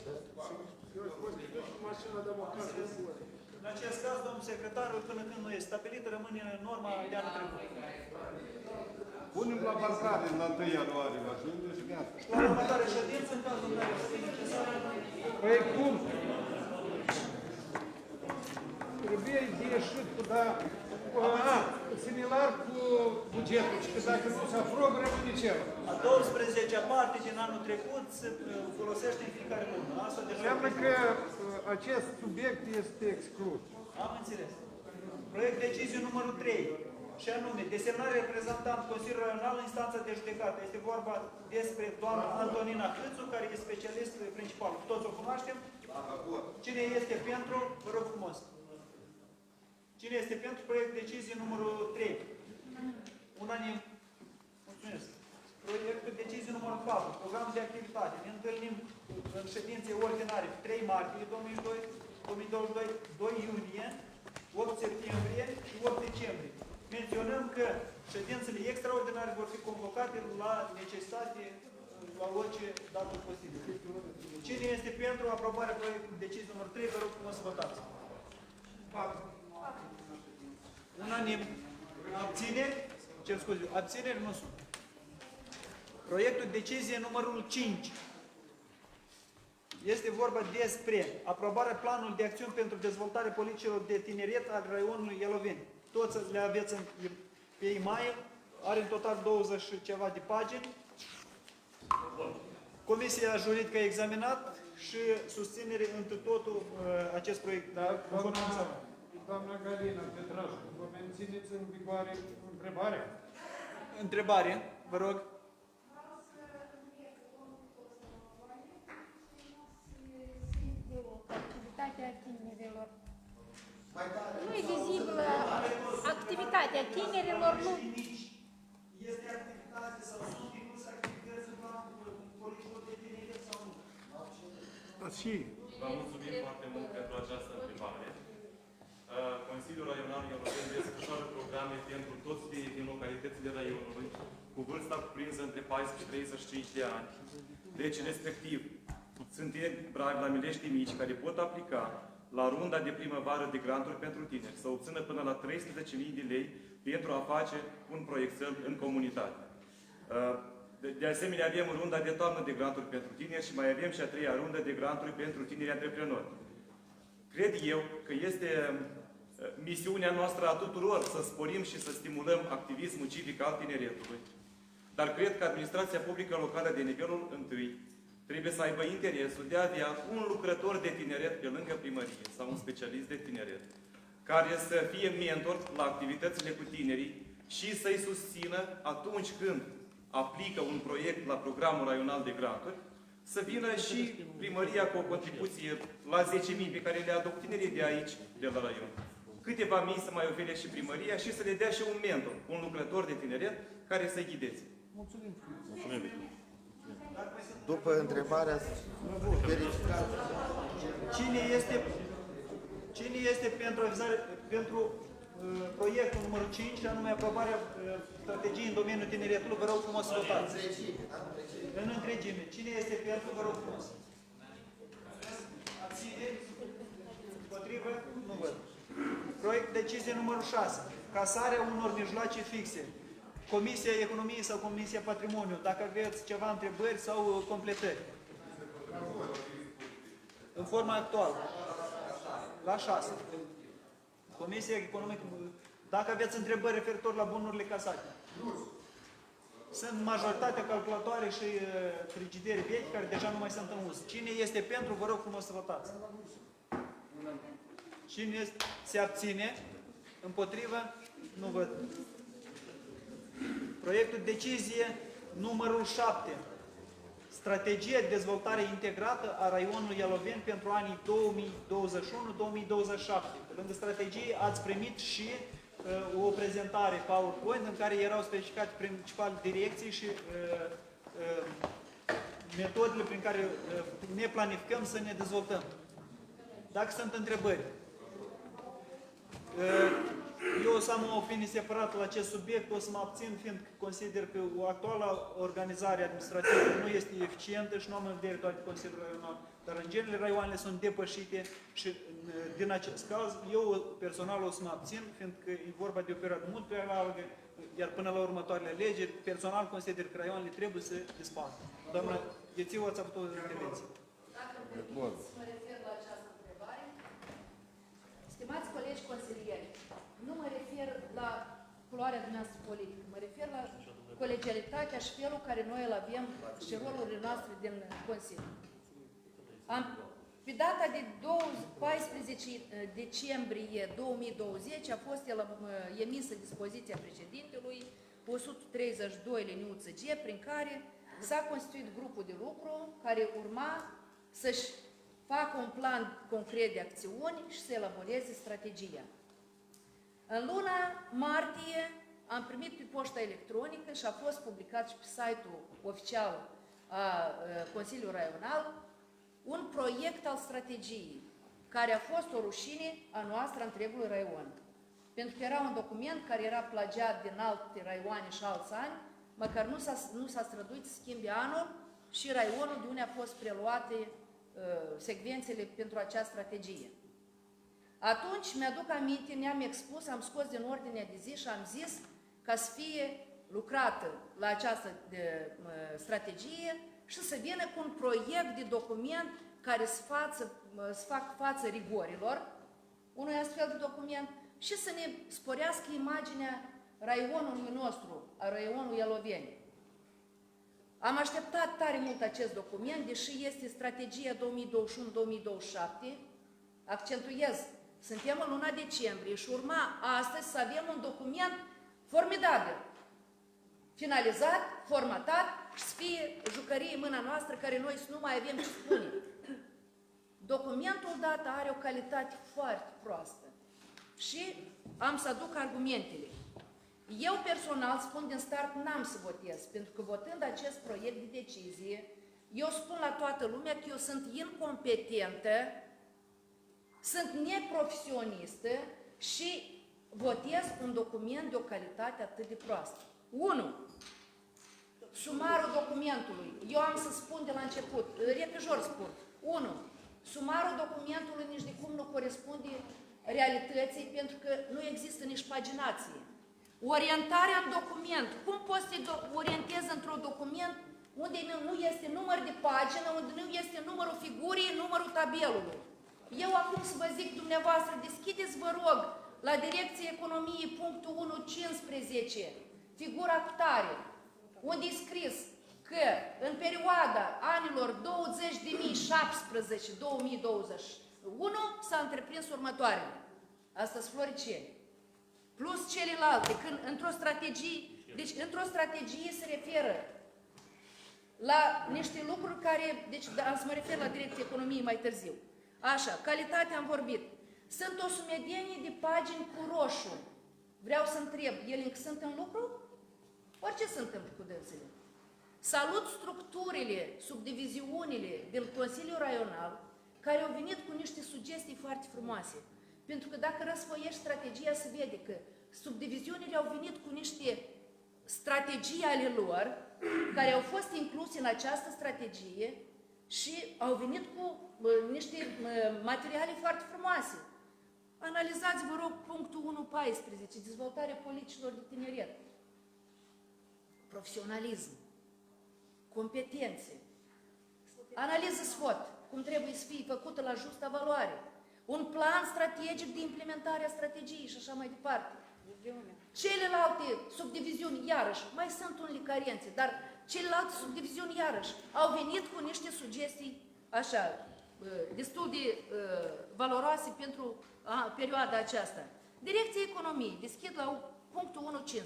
În acest caz, domnul secretarul, până când nu este stabilit, rămâne norma de anul trecut. Punem la parcare la 1 ianuarie, la ajunge și gata. La următoare ședință, în cazul în care este necesar. Păi cum? Trebuie de ieșit cu similar cu bugetul și că dacă nu se aprobă, rămâne ceva. A 12-a parte din anul trecut se folosește în fiecare lună. Asta deja Înseamnă că acest subiect este exclus. Am înțeles. Proiect decizie numărul 3. Și anume, desemnare reprezentant Consiliul Regional în instanța de judecată. Este vorba despre doamna Antonina Câțu, care e specialist principal. Toți o cunoaștem? Cine este pentru? Vă rog frumos. Cine este pentru proiect decizie numărul 3? Unanim. Mulțumesc. Proiectul decizie numărul 4. Program de activitate. Ne întâlnim în ședințe ordinare 3 martie 2022, 2 iunie, 8 septembrie și 8 decembrie. Menționăm că ședințele extraordinare vor fi convocate la necesitate, la orice dată posibil. Cine este pentru aprobarea proiectului decizie numărul 3? Vă rog frumos să votați. 4. Unanim. Abțineri? Ce scuze? Abțineri nu sunt. Proiectul decizie numărul 5. Este vorba despre aprobarea planului de acțiuni pentru dezvoltare politicilor de tineret al raionului Eloveni. Toți le aveți pe e-mail. Are în total 20 și ceva de pagini. Comisia juridică a examinat și susținere întru totul acest proiect. Doamna Galina Petrașcu, vă mențineți în vigoare întrebarea? Întrebare, vă rog. Activitatea tinerilor. Nu e vizibilă activitatea tinerilor, nu. Este activitate sau sunt incluse activități în planul politicilor de tineret sau nu? Vă mulțumim foarte mult pentru această întrebare. Consiliul Raional Eloveni desfășoară programe pentru toți din localitățile raionului cu vârsta cuprinsă între 14 și 35 de ani. Deci, respectiv, sunt la milești mici care pot aplica la runda de primăvară de granturi pentru tineri să obțină până la 13.000 de lei pentru a face un proiectel în comunitate. De asemenea, avem runda de toamnă de granturi pentru tineri și mai avem și a 3-a rundă de granturi pentru tineri antreprenori. Cred eu că este misiunea noastră a tuturor să sporim și să stimulăm activismul civic al tineretului. Dar cred că administrația publică locală de nivelul 1 trebuie să aibă interesul de a avea un lucrător de tineret pe lângă primărie sau un specialist de tineret, care să fie mentor la activitățile cu tinerii și să-i susțină atunci când aplică un proiect la programul raional de granturi, să vină și primăria cu o contribuție la 10.000 pe care le aduc tinerii de aici, de la raion. Câteva mii să mai ofere și primăria și să le dea și un mentor, un lucrător de tineret care să-i ghideze. Mulțumim. Mulțumim. După întrebarea verificată. Cine este pentru avizare, pentru proiectul numărul 5, anume aprobarea strategiei în domeniul tineretului? Vă rog frumos să votați. În întregime. Cine este pentru? Vă rog frumos. Abține? Împotrivă? Nu văd. Proiect decizie numărul 6. Casarea unor mijloace fixe. Comisia Economiei sau Comisia Patrimoniu. Dacă aveți ceva întrebări sau completări. În forma actuală. La 6. Comisia Economică. Dacă aveți întrebări referitor la bunurile casate. Sunt majoritatea calculatoare și frigidere vechi care deja nu mai sunt în uz. Cine este pentru, vă rog frumos să votați. Cine se abține? Împotrivă? Nu văd. Proiectul decizie numărul 7. Strategie de dezvoltare integrată a raionului Ialoveni pentru anii 2021-2027. Pe lângă strategie ați primit și o prezentare PowerPoint în care erau specificate principale direcții și metodele prin care ne planificăm să ne dezvoltăm. Dacă sunt întrebări, eu o să am o opinie separată la acest subiect, o să mă abțin, fiindcă consider că o actuală organizare administrativă nu este eficientă și nu am în vedere toate Consiliul Raional, dar în genere raioanele sunt depășite și din acest caz eu personal o să mă abțin, fiindcă e vorba de o perioadă mult prea largă, iar până la următoarele alegeri, personal consider că raioanele trebuie să dispară. Doamna Ghețiu, ați avut o intervenție. Dacă îmi permiteți să mă refer la această întrebare, stimați colegi consilieri, nu mă refer la culoarea dumneavoastră politică, mă refer la colegialitatea și felul care noi îl avem și rolurile noastre din Consiliu. Pe data de 14 decembrie 2020 a fost emisă dispoziția președintelui 132 liniuță G, prin care s-a constituit grupul de lucru care urma să-și facă un plan concret de acțiuni și să elaboreze strategia. În luna martie am primit pe poșta electronică și a fost publicat și pe site-ul oficial a Consiliului Raional un proiect al strategiei, care a fost o rușine a noastră întregului raion. Pentru că era un document care era plagiat din alte raioane și alți ani, măcar nu s-a străduit să schimbe anul și raionul de unde a fost preluate secvențele pentru acea strategie. Atunci, mi-aduc aminte, ne-am expus, am scos din ordinea de zi și am zis ca să fie lucrată la această strategie și să vină cu un proiect de document care să facă față rigorilor unui astfel de document și să ne sporească imaginea raionului nostru, a raionului Ialoveni. Am așteptat tare mult acest document, deși este strategia 2021-2027, accentuez, suntem în luna decembrie și urma astăzi să avem un document formidabil, finalizat, formatat și să fie jucărie în mâna noastră care noi să nu mai avem ce spune. Documentul dat are o calitate foarte proastă și am să aduc argumentele. Eu personal spun din start n-am să votez, pentru că votând acest proiect de decizie, eu spun la toată lumea că eu sunt incompetentă, sunt neprofesionistă și votez un document de o calitate atât de proastă. 1. Sumarul documentului. Eu am să spun de la început, repejor spun. 1. Sumarul documentului nici de cum nu corespunde realității, pentru că nu există nici paginație. Orientarea în document. Cum poți să te orientezi într-un document unde nu este număr de pagină, unde nu este numărul figurii, numărul tabelului? Eu acum să vă zic dumneavoastră, deschideți, vă rog, la Direcția Economiei, punctul 1.15, figura cu tare, unde e scris că în perioada anilor 2017-2021 s-a întreprins următoarele. Asta sunt floriceni. Plus celelalte, când într-o strategie Deci, într-o strategie se referă la niște lucruri care, deci am să mă refer la direcția economiei mai târziu. Așa, calitatea am vorbit. Sunt o sumedenie de pagini cu roșu. Vreau să întreb, ele încă sunt în lucru? Orice se întâmplă cu dânsele? Salut structurile, subdiviziunile din Consiliul Raional, care au venit cu niște sugestii foarte frumoase. Pentru că dacă răsfoiești strategia, se vede că subdiviziunile au venit cu niște strategii ale lor, care au fost incluse în această strategie și au venit cu niște materiale foarte frumoase. Analizați, vă rog, punctul 1.14, dezvoltarea politicilor de tineret. Profesionalism, competențe, analiză SWOT, cum trebuie să fie făcută la justă valoare, un plan strategic de implementare a strategiei și așa mai departe. Celelalte subdiviziuni, iarăși, mai sunt unele carențe, dar celelalte subdiviziuni, iarăși, au venit cu niște sugestii, așa, destul de valoroase pentru perioada aceasta. Direcția Economiei, deschid la punctul 1.15.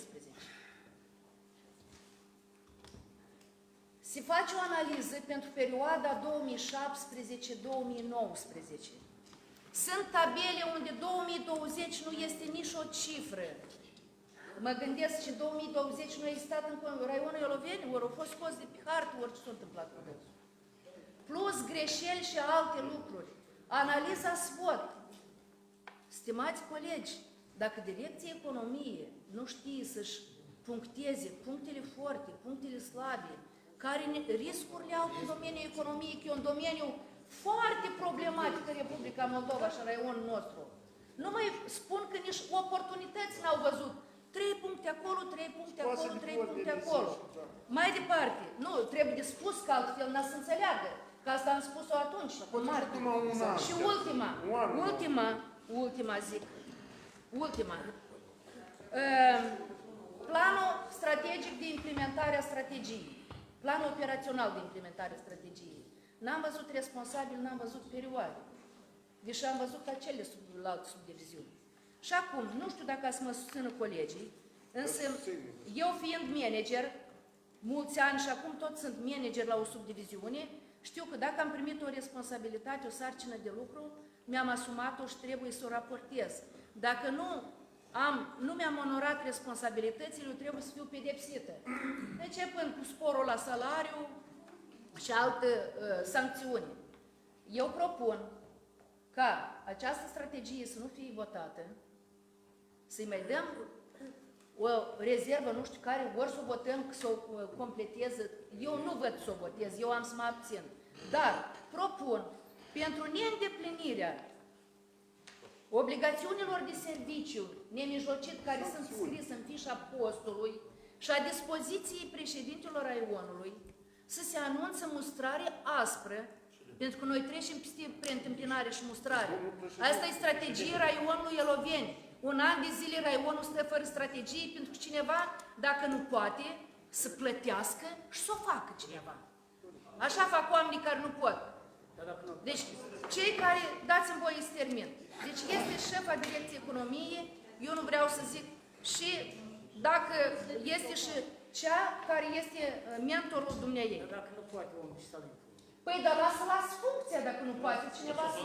Se face o analiză pentru perioada 2017-2019. Sunt tabele unde 2020 nu este nici o cifră. Mă gândesc și 2020 nu a existat în raionul Eloveni, ori au fost scos de pe hartă, ori ce s-a întâmplat cu dânsul. Plus greșeli și alte lucruri. Analiza SWOT. Stimați colegi, dacă Direcția Economie nu știe să-și puncteze punctele forte, punctele slabe, care riscurile au în domeniul economiei, că e un domeniu foarte problematic în Republica Moldova și în raionul nostru. Nu mai spun că nici oportunități n-au văzut. 3 puncte acolo, 3 puncte acolo, 3 puncte acolo. Mai departe, nu, trebuie de spus că altfel n-a să înțeleagă. Că asta am spus-o atunci, în martie. Și ultima zic, planul strategic de implementare a strategiei, planul operațional de implementare a strategiei. N-am văzut responsabil, n-am văzut perioade, deși am văzut acele subdiviziuni. Și acum, nu știu dacă ați mă susțină colegii, însă eu fiind manager, mulți ani și acum tot sunt manager la o subdiviziune, știu că dacă am primit o responsabilitate, o sarcină de lucru, mi-am asumat-o și trebuie să o raportez. Dacă nu mi-am onorat responsabilitățile, eu trebuie să fiu pedepsită. Începând cu sporul la salariu și alte sancțiuni. Eu propun ca această strategie să nu fie votată, să-i mai dăm o rezervă, nu știu care, ori să o votăm, să o completeze. Eu nu văd să o votez, eu am să mă abțin. Dar propun, pentru neîndeplinirea obligațiunilor de serviciu nemijlocit care sunt scrise în fișa postului și a dispoziției președintelor raionului, să se anunță mustrare aspră, pentru că noi trecem peste preîntâmpinare și mustrare. Asta e strategie raionului Eloveni. Un an de zile raionul stă fără strategie pentru că cineva, dacă nu poate, să plătească și să o facă cineva. Așa fac oamenii care nu pot. Deci, cei care, dați-mi voie să termin. Deci este șefa Direcției Economiei, eu nu vreau să zic, și dacă este și cea care este mentorul dumneiei. Dacă nu poate omul și să-l Păi, dar lasă funcția dacă nu poate cineva să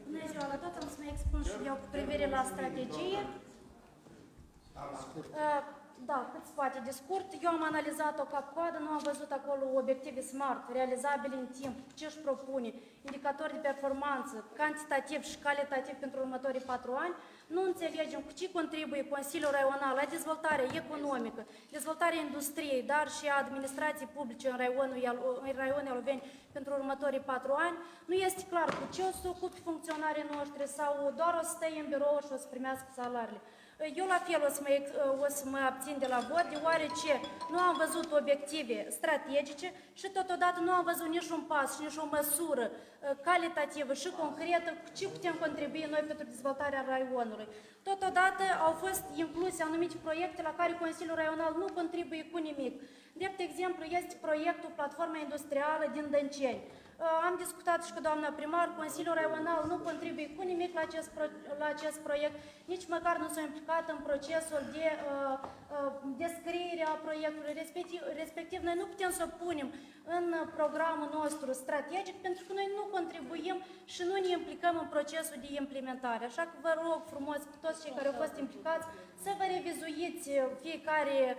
Bună ziua la toți, am să mă expun și eu cu privire la strategie. Da, cât se poate de scurt. Eu am analizat-o cap-coadă, nu am văzut acolo obiective SMART, realizabile în timp, ce își propune, indicatori de performanță, cantitativ și calitativ pentru următorii 4 ani. Nu înțelegem cu ce contribuie Consiliul Raional la dezvoltarea economică, dezvoltarea industriei, dar și a administrației publice în raionul Eloveni pentru următorii 4 ani. Nu este clar cu ce o să ocupe funcționarii noștri sau doar o să stea în birou și o să primească salariile. Eu la fel o să mă abțin de la vot, deoarece nu am văzut obiective strategice și totodată nu am văzut niciun pas și nici o măsură calitativă și concretă cu ce putem contribui noi pentru dezvoltarea raionului. Totodată au fost incluse anumite proiecte la care Consiliul Raional nu contribuie cu nimic. Drept exemplu este proiectul Platforma Industrială din Dânceni. Am discutat și cu doamna primar, Consiliul Raional nu contribuie cu nimic la acest proiect, nici măcar nu s-a implicat în procesul de descriere a proiectului, respectiv noi nu putem să punem în programul nostru strategic pentru că noi nu contribuim și nu ne implicăm în procesul de implementare. Așa că vă rog frumos pe toți cei care au fost implicați să vă revizuiți fiecare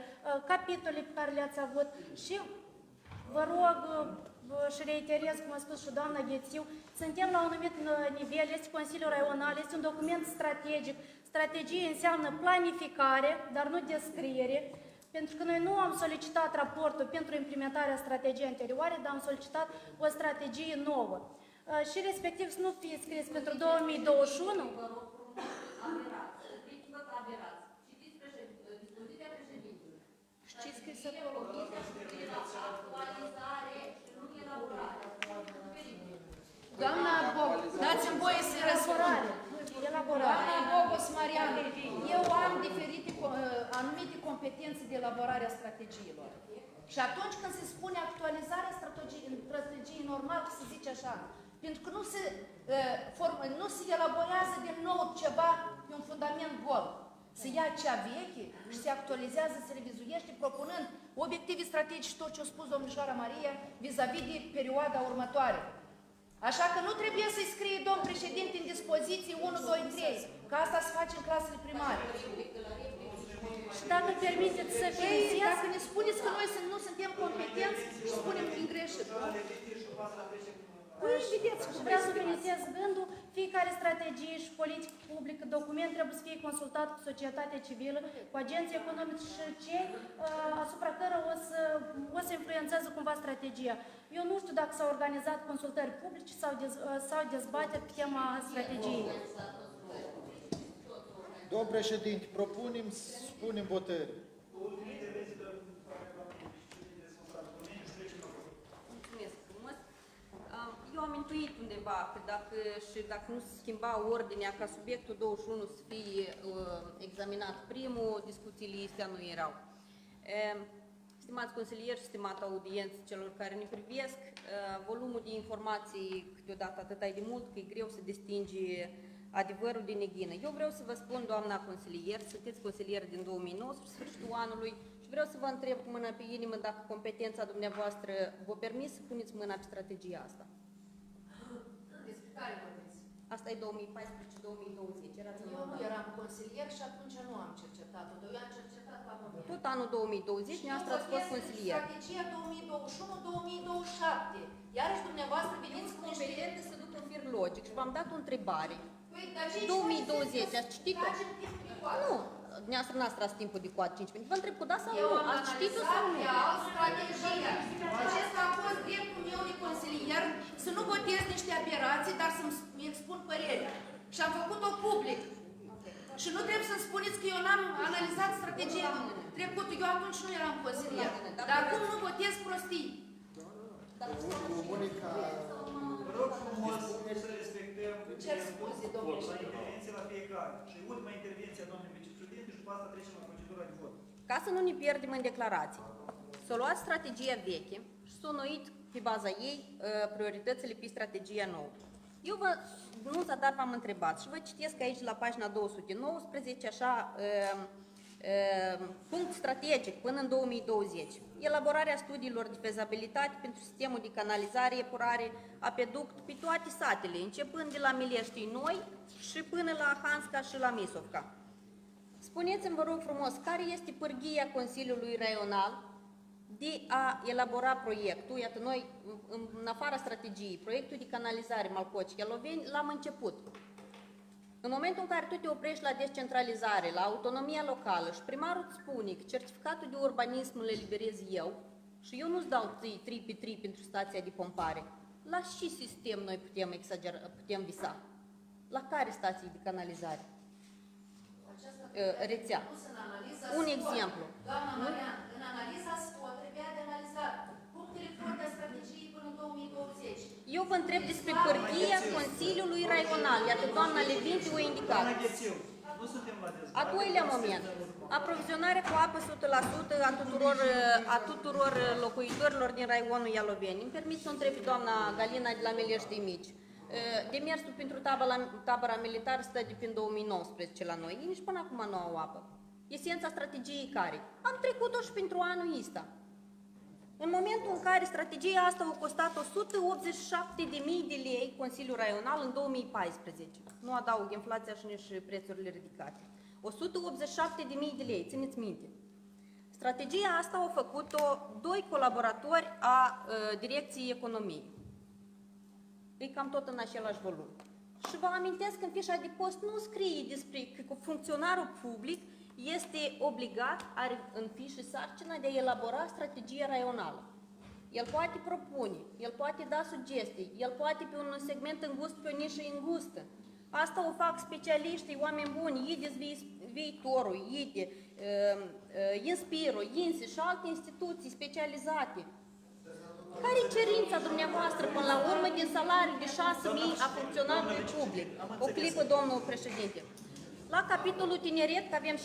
capitole pe care le-ați avut și vă rog și reiterez, cum a spus și doamna Ghețiu, suntem la un anumit nivel, este Consiliul Raional, este un document strategic. Strategie înseamnă planificare, dar nu descriere, pentru că noi nu am solicitat raportul pentru implementarea strategiei anterioare, dar am solicitat o strategie nouă. Și respectiv să nu fie scris pentru 2021. Știți că se acolo Doamna Bogos, dați-mi voie să răspund. Doamna Bogos Marian, eu am anumite competențe de elaborare a strategiilor. Și atunci când se spune actualizarea strategiei normal, se zice așa, pentru că nu se elaborează din nou ceva pe un fundament gol. Se ia cea veche și se actualizează, se revizuiește, propunând obiective strategice, tot ce a spus domnișoara Maria, vis-a-vis de perioada următoare. Așa că nu trebuie să-i scrie domn președinte în dispoziție 1, 2, 3, că asta se face în clasele primare. Și dacă permiteți să fiți, dacă ne spuneți că noi nu suntem competenți și spunem greșit. Păi, vedeți, vreau să finitez gândul, fiecare strategie și politică publică, document trebuie să fie consultat cu societatea civilă, cu agenții economici și cei asupra cărora o să influențeze cumva strategia. Eu nu știu dacă s-au organizat consultări publice sau dezbateri pe tema strategiei. Domn președinte, propunem, spunem votări. Eu am intuit undeva că dacă nu se schimba ordinea ca subiectul 21 să fie examinat primul, discuțiile astea nu erau. Stimați consilieri, stimați audienți celor care ne privesc, volumul de informații câteodată atât de mult că e greu să distinge adevărul din neghină. Eu vreau să vă spun, doamna consilier, sunteți consilier din 2019, sfârșitul anului, și vreau să vă întreb cu mâna pe inimă dacă competența dumneavoastră vă permis să puneți mâna pe strategia asta. Despre care vorbiți? Asta e 2014-2020. Eu nu eram consilier și atunci nu am cercetat-o, dar eu am cercetat la moment. Tot anul 2020, dumneavoastră ați fost consilier. Strategia 2021-2027. Iarăși dumneavoastră veniți cu niște... Competente să ducă în fir logic și v-am dat o întrebare. Păi, dar 2020, ați citit-o? Nu, dumneavoastră ați timpul de coadă 5 minute. Vă întreb cu da sau nu? Ați citit-o sau nu? Eu am strategia. Acesta a fost dreptul meu de consilier să nu votez niște aberații, dar să-mi expun părerea. Și am făcut-o public. Și nu trebuie să-mi spuneți că eu n-am analizat strategia trecută. Eu atunci nu eram consilier. Dar acum nu votez prostii. Vă rog frumos să respectăm Cer scuze, domnule intervenție la fiecare. Și ultima intervenție a domnului vicepreședinte și după asta trecem la procedura de vot. Ca să nu ne pierdem în declarații, s-a luat strategia veche și s-a înnoit pe baza ei prioritățile pe strategia nouă. Eu nu zadar v-am întrebat și vă citesc aici la pagina 219, așa, punct strategic până în 2020. Elaborarea studiilor de fezabilitate pentru sistemul de canalizare, epurare, apeduct pe toate satele, începând de la Mileștii Noi și până la Hanska și la Misovca. Spuneți-mi, vă rog frumos, care este pârghia Consiliului Raional de a elabora proiectul? Iată, noi, în afara strategiei, proiectul de canalizare Malcoci-Ialoveni l-am început. În momentul în care tu te oprești la descentralizare, la autonomia locală și primarul îți spune că certificatul de urbanism îl eliberez eu și eu nu-ți dau 3x3 pentru stația de pompare, la ce sistem noi putem visa? La care stații de canalizare? Rețea. Un exemplu. Doamna Marian, în analiza SPOT trebuia de analizat punctele forte a strategiei până în 2020. 2020. Eu vă întreb despre pârghia Consiliului Raional. Iată, doamna Levinti o indicat. Doamna Ghețiu, nu suntem la dezbatere. A doilea moment. Aprovizionare cu apă 100% a tuturor locuitorilor din raionul Ialoveni. Îmi permit să o întreb pe doamna Galina de la Meleștii Mici. Demersul pentru tabăra militară stă de prin 2019 la noi. Ei nici până acum nu au apă. Esența strategiei care? Am trecut-o și pentru anul ăsta. În momentul în care strategia asta a costat 187.000 de lei Consiliul Raional în 2014. Nu adaug inflația și nici prețurile ridicate. 187.000 de lei, țineți minte. Strategia asta au făcut-o doi colaboratori a Direcției Economiei. E cam tot în același volum. Și vă amintesc că în fișa de post nu scrie despre că funcționarul public este obligat, are în fișă sarcina de a elabora strategia raională. El poate propune, el poate da sugestii, el poate pe un segment îngust, pe o nișă îngustă. Asta o fac specialiștii, oameni buni, IDES Viitorul, IDE, Inspiro, INSE și alte instituții specializate. Care e cerința dumneavoastră până la urmă din salariul de 6.000 a funcționarului public? O clipă, domnul președinte. La capitolul tineret, că avem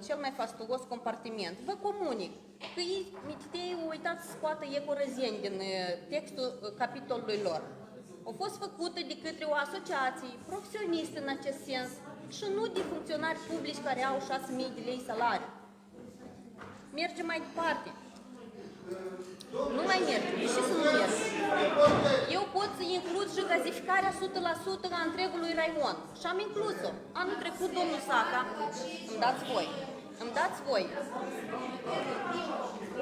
cel mai fastuos compartiment, vă comunic că ei, mititei, au uitat să scoată ecorăzeni din textul capitolului lor. Au fost făcute de către o asociație profesionistă în acest sens și nu de funcționari publici care au 6.000 de lei salariu. Mergem mai departe. Nu mai merge. De ce să nu merg? Eu pot să includ și gazificarea 100% a întregului raion. Și am inclus-o. Anul trecut, domnul Saca, îmi dați voi.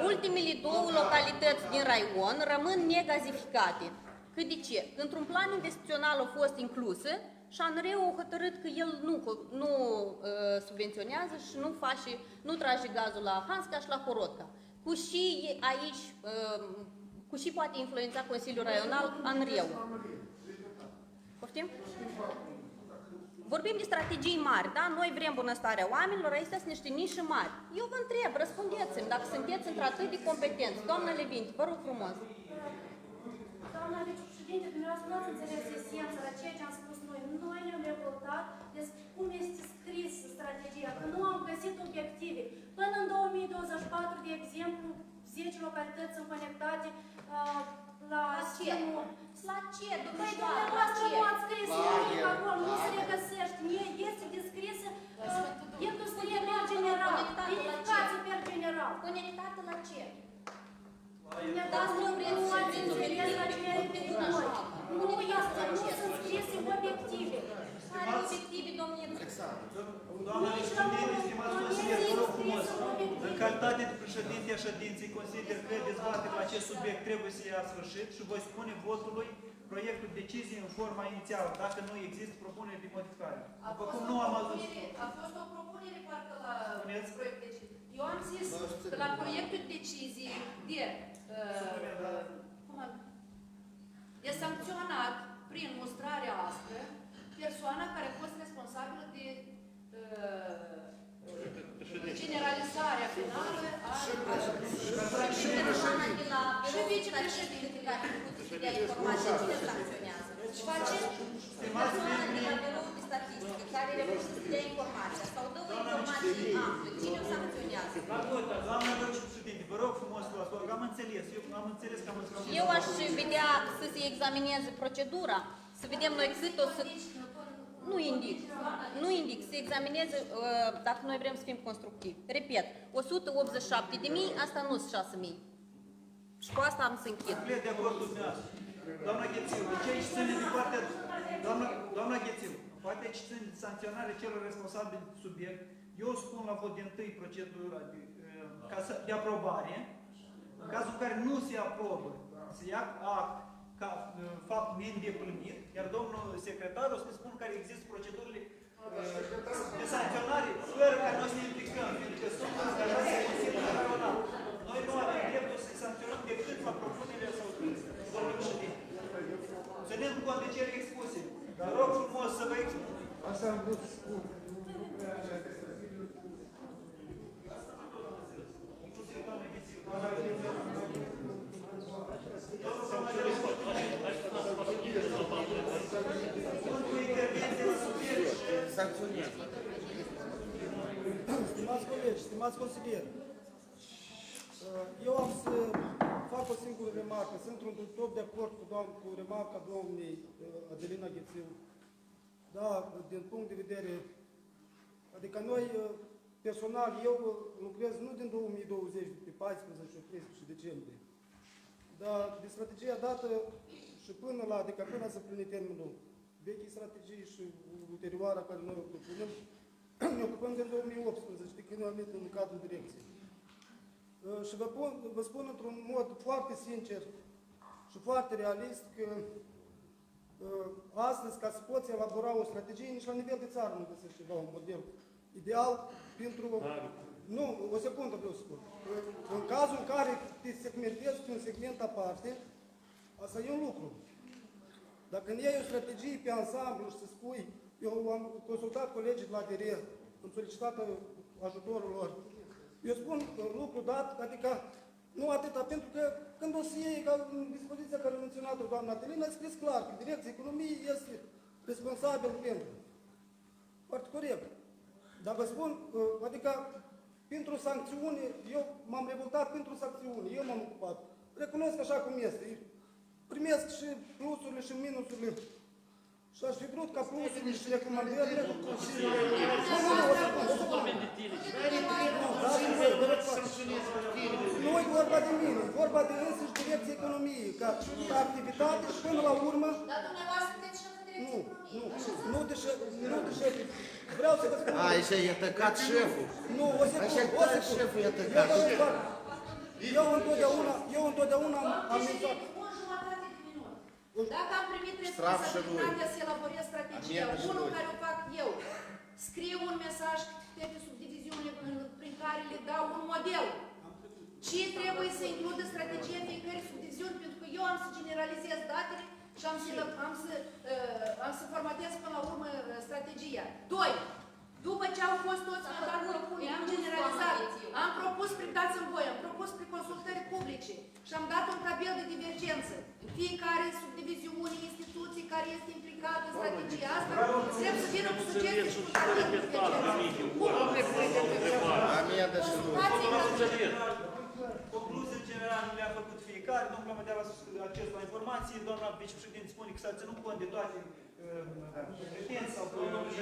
Ultimele două localități din raion rămân negazificate. Că de ce? Că într-un plan investițional a fost inclusă și ANRE-ul a hotărât că el nu subvenționează și nu trage gazul la Hanska și la Horodca. Cu și aici, poate influența Consiliul Raional ANRE-ul. Poftim? Vorbim de strategii mari, da? Noi vrem bunăstarea oamenilor, astea sunt niște nișe mari. Eu vă întreb, răspundeți-mi, dacă sunteți într-atât de competenți. Doamna Levinti, vă rog frumos. Doamna vicepreședinte, dumneavoastră nu ați înțeles esența la ceea ce am spus noi. Noi ne-am revoltat despre cum este scris strategia, că nu am găsit obiective. Până în 2024, de exemplu, 10 localități sunt conectate la sistemul. La ce? Păi dumneavoastră nu ați scris nimic acolo, nu se regăsește. Este descrisă industrie per general, edificație per general. Conectată la ce? Dumneavoastră nu ați înțeles la ce ne referim noi. Nu sunt scrise obiective. Care obiective, domnule? Doamna președinte, stimați consilieri, vă rog frumos, în calitate de președinte a ședinței, consider că dezbaterea la acest subiect trebuie să ia sfârșit și voi spune votului proiectul deciziei în forma inițială, dacă nu există propuneri de modificare. După cum nu am adus. A fost o propunere parcă la proiectul de decizie. Eu am zis că la proiectul de decizie de sancționat prin mustrarea aspră persoana care a fost responsabilă de generalizarea penală a Și persoana de la vicepreședinte care de informație, cine sancționează? Persoana de la birou de statistică care refuză să dea informația sau dă o informație amplă, cine o sancționează? Doamna vicepreședinte, vă rog frumos, am înțeles, că am înțeles. Eu aș vedea să se examineze procedura, să vedem noi cât o să... Nu indic, să examineze, dacă noi vrem să fim constructivi. Repet, 187.000, asta nu sunt 6.000. Și cu asta am să închid. Complet de acord cu dumneavoastră. Doamna Ghețiu, ce aici ține de partea... Doamna Ghețiu, partea ce ține de sancționarea celor responsabili de subiect, eu spun la vot de întâi procedura de aprobare, în cazul în care nu se aprobă, se ia act ca fapt neîndeplinit, iar domnul secretar o să ne spun care există procedurile de sancționare fără ca noi să ne implicăm, pentru că sunt angajați în Consiliul Raional. Noi nu avem dreptul să sancționăm decât la propunerea sau domnul președinte. Ținem cont de cele expuse. Dar rog frumos să vă expun. Asta am vrut să spun. Inclusiv doamne Ghețiu. sancționeze. Stimați colegi, stimați consilieri, eu am să fac o singură remarcă. Sunt într-un top de acord cu remarca doamnei Adelina Ghețiu. Da, din punct de vedere, adică noi, personal, eu lucrez nu din 2020, de 14 și 13 decembrie, dar de strategia dată și până la, adică până să plini termenul vechii strategii și ulterioara care noi o propunem, ne ocupăm din 2018, de când am venit în cadrul direcției. Și vă spun într-un mod foarte sincer și foarte realist că astăzi, ca să poți elabora o strategie, nici la nivel de țară nu găsești ceva, un model ideal pentru... Nu, o secundă vreau să spun. În cazul în care te segmentezi pe un segment aparte, asta e un lucru. Dacă nu iei o strategie pe ansamblu și să spui, eu am consultat colegii de la ADR, am solicitat ajutorul lor. Eu spun lucru dat, adică nu atâta, pentru că când o să iei, ca în dispoziția care a menționat-o doamna Adelina, a scris clar că Direcția Economiei este responsabil pentru. Foarte corect. Dar vă spun, adică pentru sancțiuni, eu m-am revoltat pentru sancțiuni, eu m-am ocupat. Recunosc așa cum este. Primesc și plusurile și minusurile. Și aș fi vrut ca plusurile și recomandările... Nu e vorba de mine, e vorba de însăși Direcția Economiei, ca activitate și până la urmă... Dar dumneavoastră sunteți șeful Direcției Economiei. Nu de șef. Vreau să vă spun... Aici e tăcat șeful. Nu, o secundă, Așa șeful e tăcat. Eu întotdeauna am menționat... Dacă am primit responsabilitatea să elaborez strategia, unul care o fac eu, scriu un mesaj pe subdiviziunile prin care le dau un model. Ce trebuie să includă strategia fiecare subdiviziuni, pentru că eu am să generalizez datele și am să formatez până la urmă strategia. 2. După ce au fost toți votat propuneri, am generalizat, am propus prin dați-mi voi, am propus prin consultări publice și am dat un tabel de divergență. Fiecare subdiviziune, instituții care este implicată în strategia asta, trebuie să vină cu sugestii și cu tabel de divergență. Concluzii generale le-a făcut fiecare, domnul Amadea a acces la informații, doamna vicepreședinte spune că s-a ținut cont de toate pretenții sau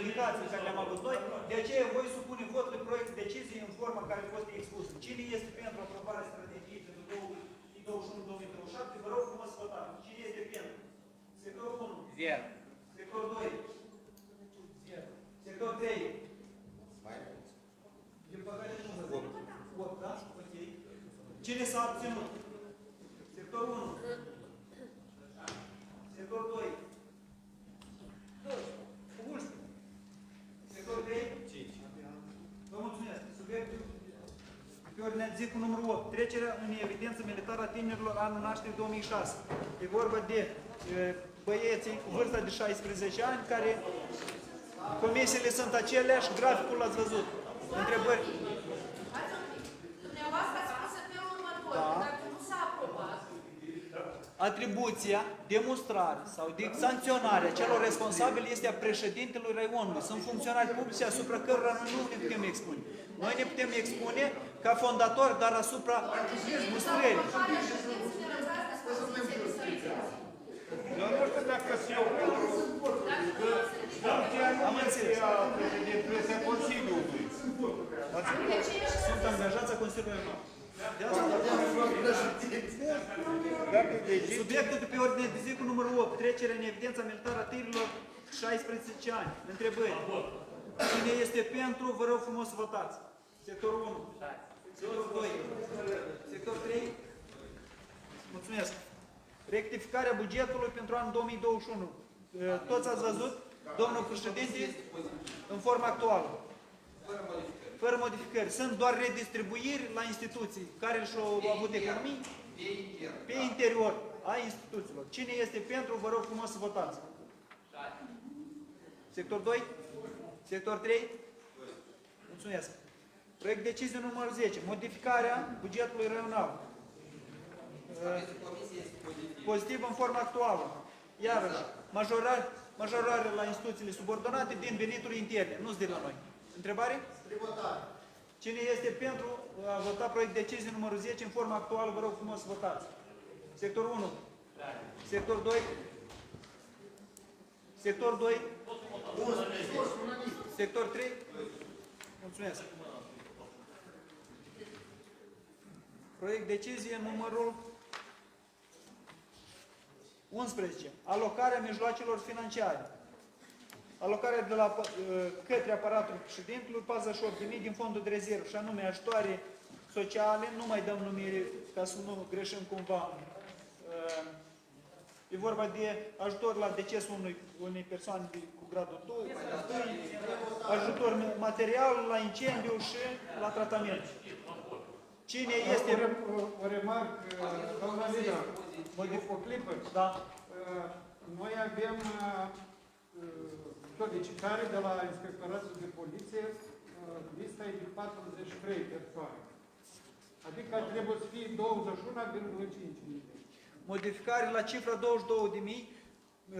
indicații care le-am avut noi, de aceea voi supune votului proiect de decizie în forma care a fost expusă. Cine este pentru aprobarea strategiei pentru 2021-2027, vă rog frumos să votați. Cine este pentru? Sectorul 1. 0. Sectorul 2. 0. Sectorul 3. Din păcate nu vă zic. Vot, da? Ok. Cine s-a abținut? Sectorul 1. Sectorul 2. 11. Sectorul 3. 5. Vă mulțumesc. Subiectul pe ordinea de zi cu numărul 8. Trecerea în evidență militară a tinerilor anul nașterii 2006. E vorba de băieții cu vârsta de 16 ani, care comisiile sunt aceleași, graficul l-ați văzut. Întrebări? Dumneavoastră ați spus în felul următor, dacă nu s-a aprobat, Atribuția, demonstrare sau de sancționare a celor responsabili este a președintelui raionului. Sunt funcționari publici asupra cărora noi nu ne putem expune. Noi ne putem expune ca fondator, dar asupra mustrării. Eu nu știu dacă eu am înțeles. președinte Consiliului. Sunt angajați a Consiliului Raional. Subiectul de pe ordine de zi cu numărul 8. Trecerea în evidența militară a tinerilor 16 ani. Întrebări. Cine este pentru? Vă rog frumos să votați. Sectorul 1. Sectorul 2. Sectorul 3. Mulțumesc. Rectificarea bugetului pentru anul 2021. Toți ați văzut? Domnul președinte, în forma actuală. Fără modificări. Sunt doar redistribuiri la instituții care și-au avut economii pe interior a instituțiilor. Cine este pentru, vă rog frumos să votați. Sector 2? Sector 3? Mulțumesc. Proiect decizie numărul 10. Modificarea bugetului raional. Pozitiv în forma actuală. Iarăși, majorare la instituțiile subordonate din venituri interne, nu de la noi. Întrebare? Cine este pentru a vota proiect de decizie numărul 10 în forma actuală, vă rog frumos să votați. Sector 1. Sector 2. Sector 2. Sector 3. Mulțumesc. Proiect decizie numărul 11. Alocarea mijloacelor financiare. Alocarea de la, către aparatul președintelui 48.000 din fondul de rezervă, și anume ajutoare sociale, nu mai dăm numire ca să nu greșim cumva. E vorba de ajutor la decesul unei persoane cu gradul 2, ajutor material la incendiu și la tratament. Cine este... O remarcă, doamna Lina, o clipă. Da. Noi avem solicitare de la Inspectoratul de Poliție, lista e de 43 persoane. Adică trebuie să fie 21,5. Modificare la cifra 22.000.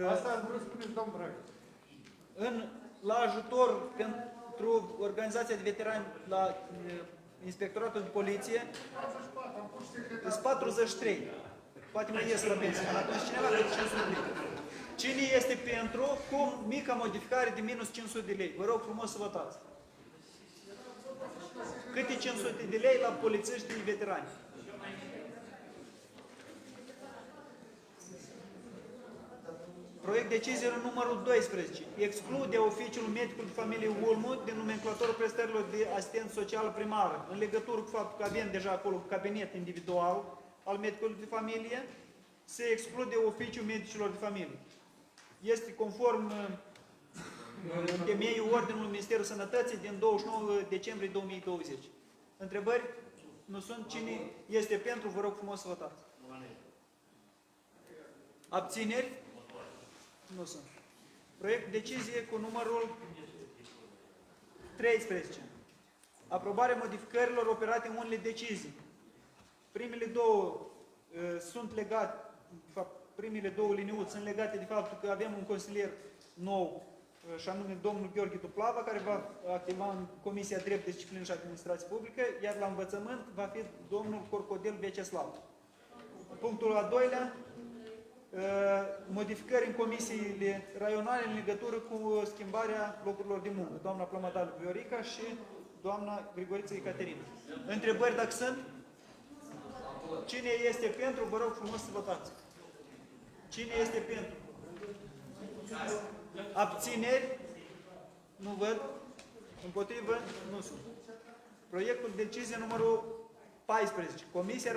Asta ați vrut să spuneți, domn Braga. La ajutor pentru organizația de veterani la Inspectoratul de Poliție, sunt 43. Poate mai ies la pensie. Atunci cineva de 500 de lei. Cine este pentru cu mica modificare de minus 500 de lei? Vă rog frumos să votați. Câte 500 de lei la polițiștii veterani? Proiect decizie numărul 12. Exclude oficiul medicul de familie Ulmu din nomenclatorul prestărilor de asistență socială primară, în legătură cu faptul că avem deja acolo cabinet individual al medicului de familie, se exclude oficiul medicilor de familie. Este conform în temeiul Ordinului Ministerului Sănătății din 29 decembrie 2020. Întrebări? Nu sunt. Cine este pentru? Vă rog frumos să votați. Abțineri? Nu sunt. Proiect decizie cu numărul 13. Aprobarea modificărilor operate în unele decizii. Primele două sunt legate, de fapt, primele două liniuți sunt legate de faptul că avem un consilier nou, și anume domnul Gheorghe Duplava, care va activa în Comisia Drept, Disciplină și Administrație Publică, iar la învățământ va fi domnul Corcodel Veceslav. Punctul al doilea, modificări în comisiile raionale în legătură cu schimbarea locurilor de muncă. Doamna Plămădalu Viorica și doamna Grigoriță Ecaterina. Întrebări dacă sunt? Cine este pentru? Vă rog frumos să votați. Cine este pentru? Abțineri? Nu văd. Împotrivă? Nu sunt. Proiectul decizie numărul 14. Comisia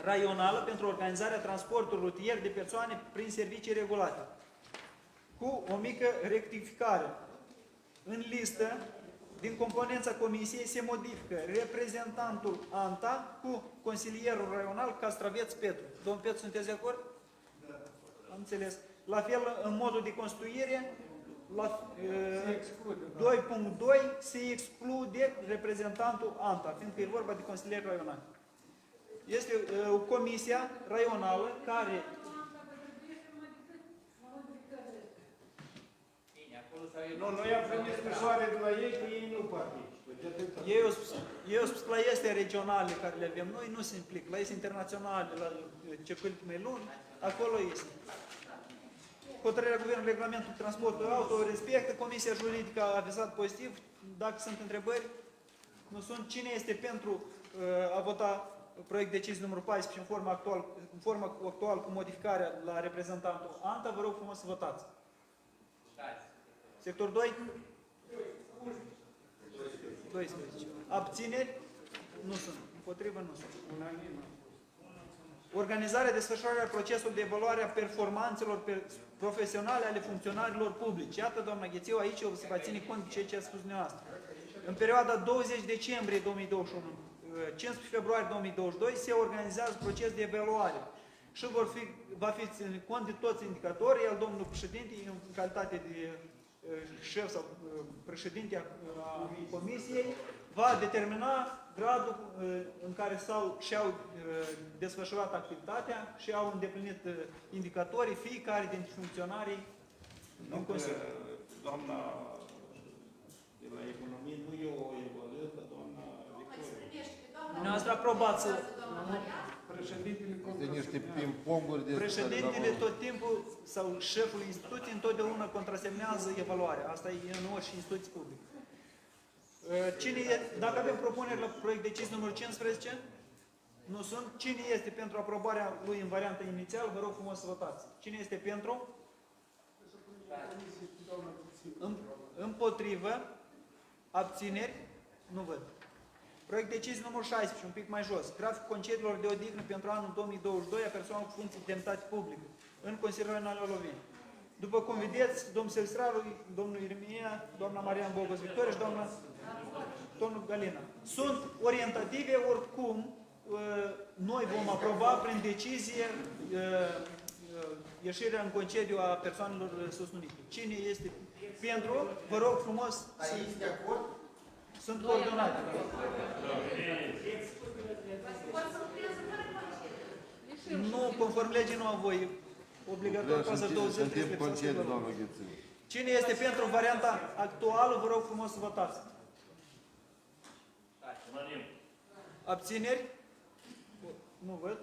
Raională pentru organizarea transportului rutier de persoane prin servicii regulate. Cu o mică rectificare. În listă, din componența comisiei, se modifică reprezentantul ANTA cu consilierul raional Castraveț Petru. Domnul Petru, sunteți de acord? Da. Am înțeles. La fel, în modul de constituire, la 2.2 se exclude reprezentantul ANTA, fiindcă e vorba de consilier raional. Este o comisia raională care... Nu, noi am primit scrisoare de la ei că ei nu participă. Eu spus la este regionale care le avem noi, nu se implică. La este internaționale, la circuitul mai lung, acolo este. Hotărârea Guvernului, regulamentul transportului auto, respectă, Comisia Juridică a avizat pozitiv. Dacă sunt întrebări, nu sunt. Cine este pentru a vota proiect decizie numărul 14 în forma actuală cu modificarea la reprezentantul ANTA? Vă rog frumos să votați. Sector 2? 12. Abțineri? Nu sunt. Împotrivă? Nu sunt. Organizarea, desfășurarea procesului de evaluare a performanțelor profesionale ale funcționarilor publici. Iată, doamna Ghețiu, aici se va ține cont de ceea ce a spus dumneavoastră. În perioada 20 decembrie 2021, 15 februarie 2022, se organizează proces de evaluare și va fi ținut cont de toți indicatorii al domnului președinte în calitate de șef sau președinte a comisiei, va determina gradul în care și-au desfășurat activitatea și au îndeplinit indicatorii fiecare dintre funcționarii În Consiliu. Doamna de la economie nu eu o evaluez, dar doamna Victoria. Dumneavoastră aprobați. De niște ping-ponguri de... Președintele tot timpul sau șeful instituției întotdeauna contrasemnează evaluarea. Asta e în orice instituție publică. Dacă avem propuneri la proiect de decizie numărul 15, nu sunt. Cine este pentru aprobarea lui în varianta inițială? Vă rog frumos să votați. Cine este pentru? Împotrivă? Abțineri? Nu văd. Proiect decizie numărul 16, un pic mai jos. Grafic concediilor de odihnă pentru anul 2022 a persoanelor cu funcții de demnitate publică în Consiliul Regional Oloveni. După cum vedeți, domnul Selstraru, domnul Irmia, doamna Marian Bogos Victoria și domnul Galina. Sunt orientative, oricum, noi vom aproba prin decizie ieșirea în concediu a persoanelor susținute. Cine este pentru? Vă rog frumos să... Aici de acord? Sunt coordonate. Nu, conform legii nu au voie. Obligatoriu pasă 20 Suntem concediu, doamnă Ghețel. Cine este pentru varianta actuală, vă rog frumos să votați. Abțineri? Nu văd.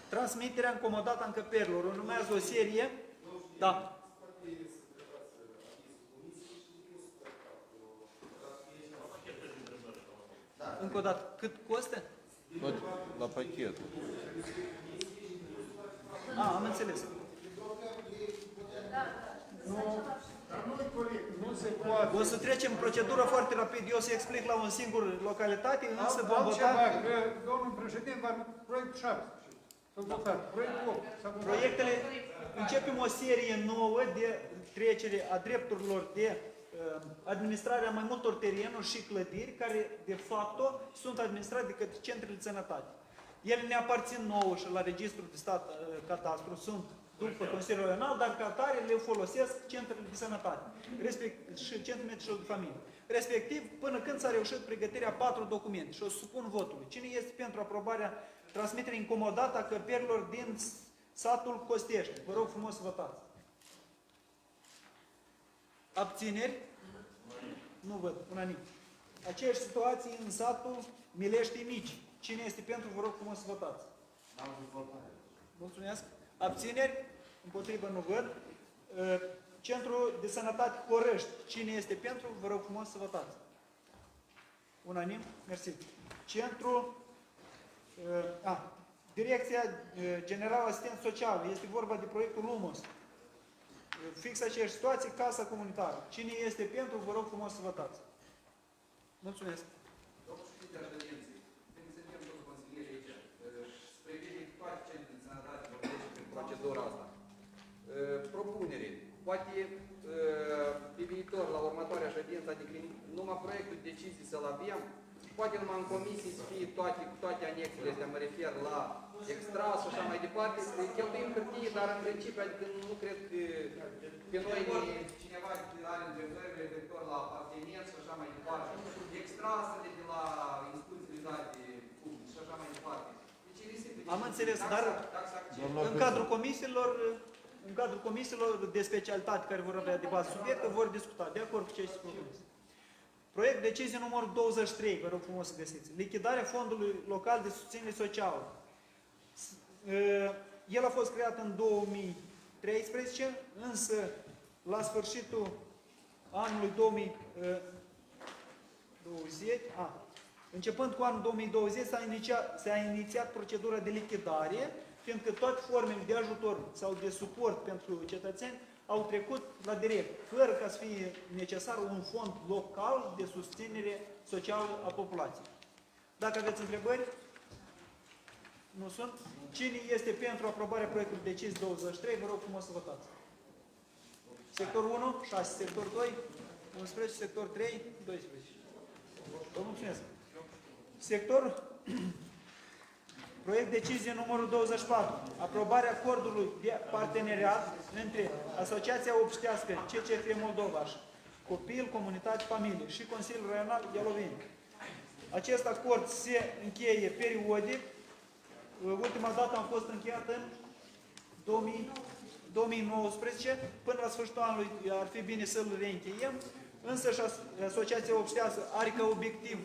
Transmiterea încomodată a încăperilor. Urmează o serie. Da. Încă o dată, cât costă? Tot la pachet. Am înțeles. Nu se poate. O să trecem procedură foarte rapid. Eu o să explic la un singur localitate, însă vom Altceva, vota. că domnul președinte va proiectul 7. S-a votat. Proiectul 8. S-a votat. Proiectele, începem o serie nouă de trecere a drepturilor de administrarea mai multor terenuri și clădiri care, de facto, sunt administrate de către centrele de sănătate. Ele ne aparțin nouă și la Registrul de Stat Cadastru, sunt după Consiliul Regional, dar ca atare le folosesc centrele de sănătate și centrele medice de familie. Respectiv, până când s-a reușit pregătirea 4 documente și o supun votului. Cine este pentru aprobarea transmiterii incomodată a căperilor din satul Costești? Vă rog frumos să votați. Abțineri? Nu văd, unanim. Aceeași situație în satul Mileștii Mici. Cine este pentru, vă rog frumos să votați. Mulțumesc. Abțineri? Împotrivă nu văd. Centrul de Sănătate Corăști. Cine este pentru, vă rog frumos să votați. Unanim? Mersi. Centrul... Direcția Generală Asistență Socială. Este vorba de proiectul LUMOS. Fix aceeași situație, Casa Comunitară. Cine este pentru, vă rog frumos să votați. Mulțumesc. Domnul președinte al ședinței, când suntem toți consilieri aici, spre toate centrele de sănătate vorbește prin procedura asta. Propunere. Poate pe viitor, la următoarea ședință, adică numai proiectul de decizii să-l avem, poate numai în comisii să fie toate anexele astea, mă refer la extras și așa mai departe, cheltuim hârtie, dar în principiu, adică nu cred că pe noi cineva are întrebări referitor la apartenență și așa mai departe, extrasele de la instituțiile date publice și așa mai departe. Deci, am înțeles, dar în cadrul comisiilor de specialitate care vor avea de bază subiectă, vor discuta de acord cu ce se propune. Proiect decizie numărul 23, vă rog frumos să găsiți. Lichidarea Fondului Local de Susținere Socială. El a fost creat în 2013, însă la sfârșitul anului 2020, începând cu anul 2020, s-a inițiat procedura de lichidare, fiindcă toate formele de ajutor sau de suport pentru cetățeni au trecut la direct, fără ca să fie necesar un fond local de susținere socială a populației. Dacă aveți întrebări, nu sunt. Cine este pentru aprobarea proiectului de decizie 23, vă rog frumos să votați. Sectorul 1, 6, sector 2, 11, sector 3, 12. Vă mulțumesc. Sector Proiect decizie numărul 24. Aprobarea acordului de parteneriat între Asociația Obștească CCF Moldovaș, Copil, Comunitate, Familie și Consiliul Regional Ialoveni. Acest acord se încheie periodic. Ultima dată am fost încheiat în 2012. 2019, până la sfârșitul anului ar fi bine să-l reîncheiem, însă și Asociația Obșteasă are ca obiectiv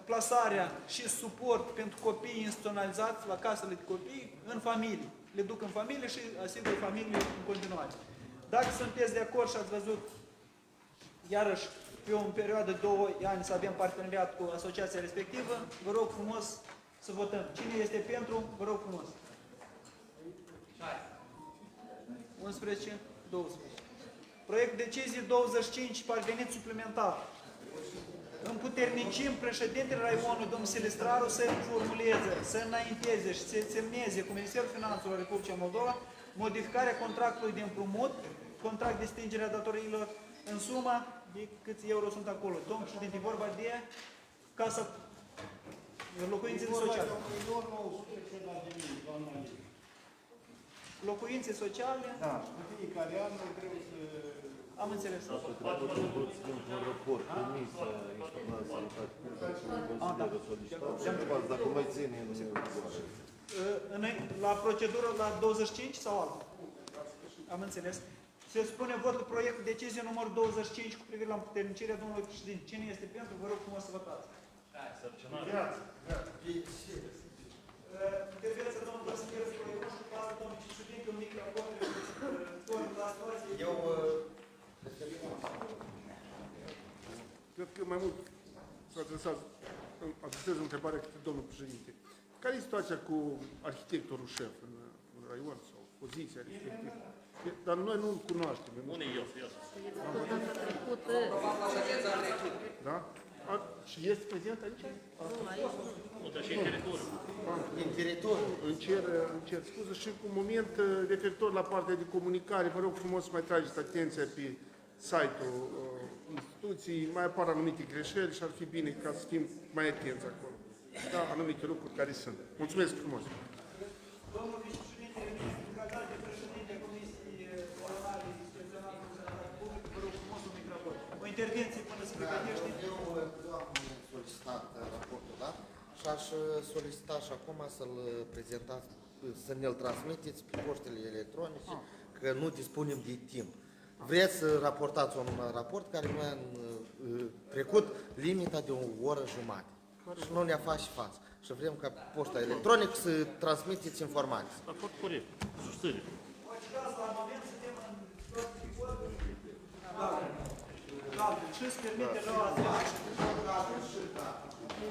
plasarea și suport pentru copii instituționalizați la casele de copii în familie. Le duc în familie și asigură familie în continuare. Dacă sunteți de acord și ați văzut, iarăși, pe o perioadă de 2 ani să avem parteneriat cu asociația respectivă, vă rog frumos să votăm. Cine este pentru, vă rog frumos. 11, 12. Proiect decizie 25, parvenit suplimentar. Împuternicim președintele Raionului, domnul Silistraru, să formuleze, să înainteze și să semneze cu Ministerul Finanțelor Republicii Moldova modificarea contractului de împrumut, contract de stingere a datoriilor în suma de câți euro sunt acolo. Domnul președinte, vorba de casa locuințele sociale. Locuințe sociale. Da, în fiecare an noi trebuie să... Am înțeles. Un raport, comisia, Institutul Sanitate Publică, dacă mai ține în la procedură la 25 sau altă? Am înțeles. Se spune votul proiectul decizie numărul 25 cu privire la împuternicirea domnului președinte. Cine este pentru? Vă rog frumos să votați. Intervenția domnului Consilier Proiectul și pasă domnul președinte un mic raport la situație. Eu cred că mai mult să adresez o întrebare către domnul președinte. Care e situația cu arhitectorul șef în raion sau poziția respectivă? Dar noi nu-l cunoaștem. Unde e eu? Da? Și este prezent aici? Nu, dar și în teritoriu. În teritoriu. Îmi cer scuze și cu moment referitor la partea de comunicare, vă rog frumos să mai trageți atenția pe site-ul instituției, mai apar anumite greșeli și ar fi bine ca să fim mai atenți acolo. Da, anumite lucruri care sunt. Mulțumesc frumos! Domnul vicepreședinte, în calitate de președinte a Comisiei Orale Instituționale cu Sănătate Publică, vă rog frumos un microfon. O intervenție până se pregătește. Eu am solicitat raportul, da? Și aș solicita și acum să-l prezentați, să ne-l transmiteți pe poștele electronice, că nu dispunem de timp. Vreți să raportați un raport care nu a trecut limita de o oră jumătate. Și nu ne-a face față. Și vrem ca poșta electronică să transmiteți informații. Raport corect. Susține. Ce îți permite rău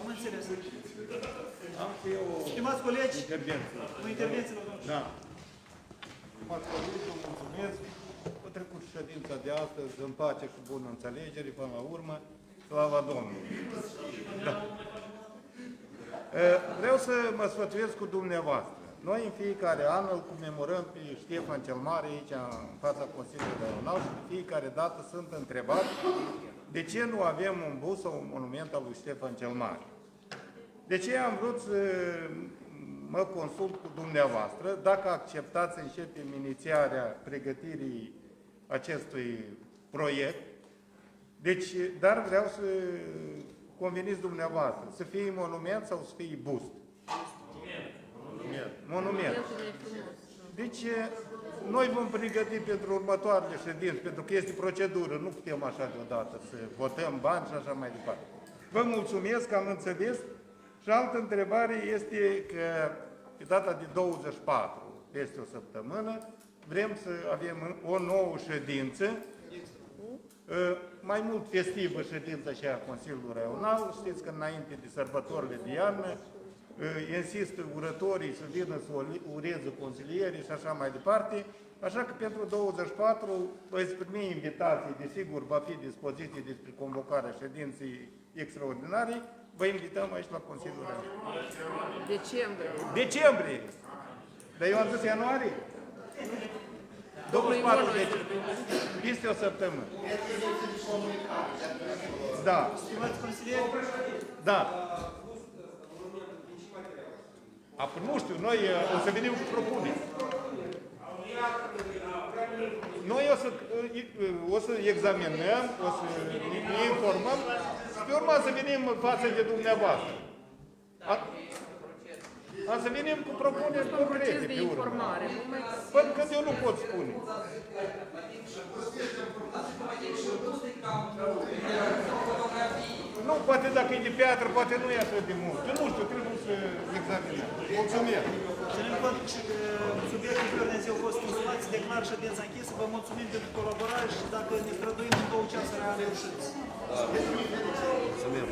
Am înțeles. Am și eu Stimați colegi, intervenție. o intervenție la domnul. Da. Stimați colegi, vă mulțumesc. A trecut ședința de astăzi în pace cu bună înțelegere, până la urmă. Slava Domnului! Da. Vreau să mă sfătuiesc cu dumneavoastră. Noi în fiecare an îl comemorăm pe Ștefan cel Mare aici în fața Consiliului Raional și de fiecare dată sunt întrebat de ce nu avem un bus sau un monument al lui Ștefan cel Mare. De ce am vrut să mă consult cu dumneavoastră dacă acceptați să începem inițiarea pregătirii acestui proiect. Deci, dar vreau să conveniți dumneavoastră, să fie monument sau să fie bust? Monument. Deci, noi vom pregăti pentru următoarele ședințe, pentru că este procedură, nu putem așa deodată să votăm bani și așa mai departe. Vă mulțumesc că am înțeles. Și altă întrebare este că pe data de 24, peste o săptămână, vrem să avem o nouă ședință, mai mult festivă ședința și a Consiliului Raional. Știți că înainte de sărbătorile de iarnă, insistă urătorii să vină să ureze consilierii și așa mai departe. Așa că pentru 24 veți primi invitații, desigur va fi dispoziție despre convocarea ședinței extraordinare. Vă invităm aici la Consiliul Raional. Decembrie. Decembrie! Dar eu am zis ianuarie? 24 decembrie. Este o săptămână. Da. Stimați consilieri, da. Apoi nu știu, noi o să venim cu propuneri. Noi o să examinăm, o să ne informăm și pe urmă să venim în față de dumneavoastră. Am să venim cu propuneri concrete proces de pe urmă. informare. Până când eu nu pot spune. Nu, poate dacă e de piatră, poate nu e atât de mult. Eu nu știu, trebuie să examinăm. Mulțumesc! Ținând cont și că subiectul pe ordine zi au fost consumați, declar ședința închisă. Vă mulțumim pentru colaborare și dacă ne străduim în 2 ceasuri, am reușit. Mulțumim!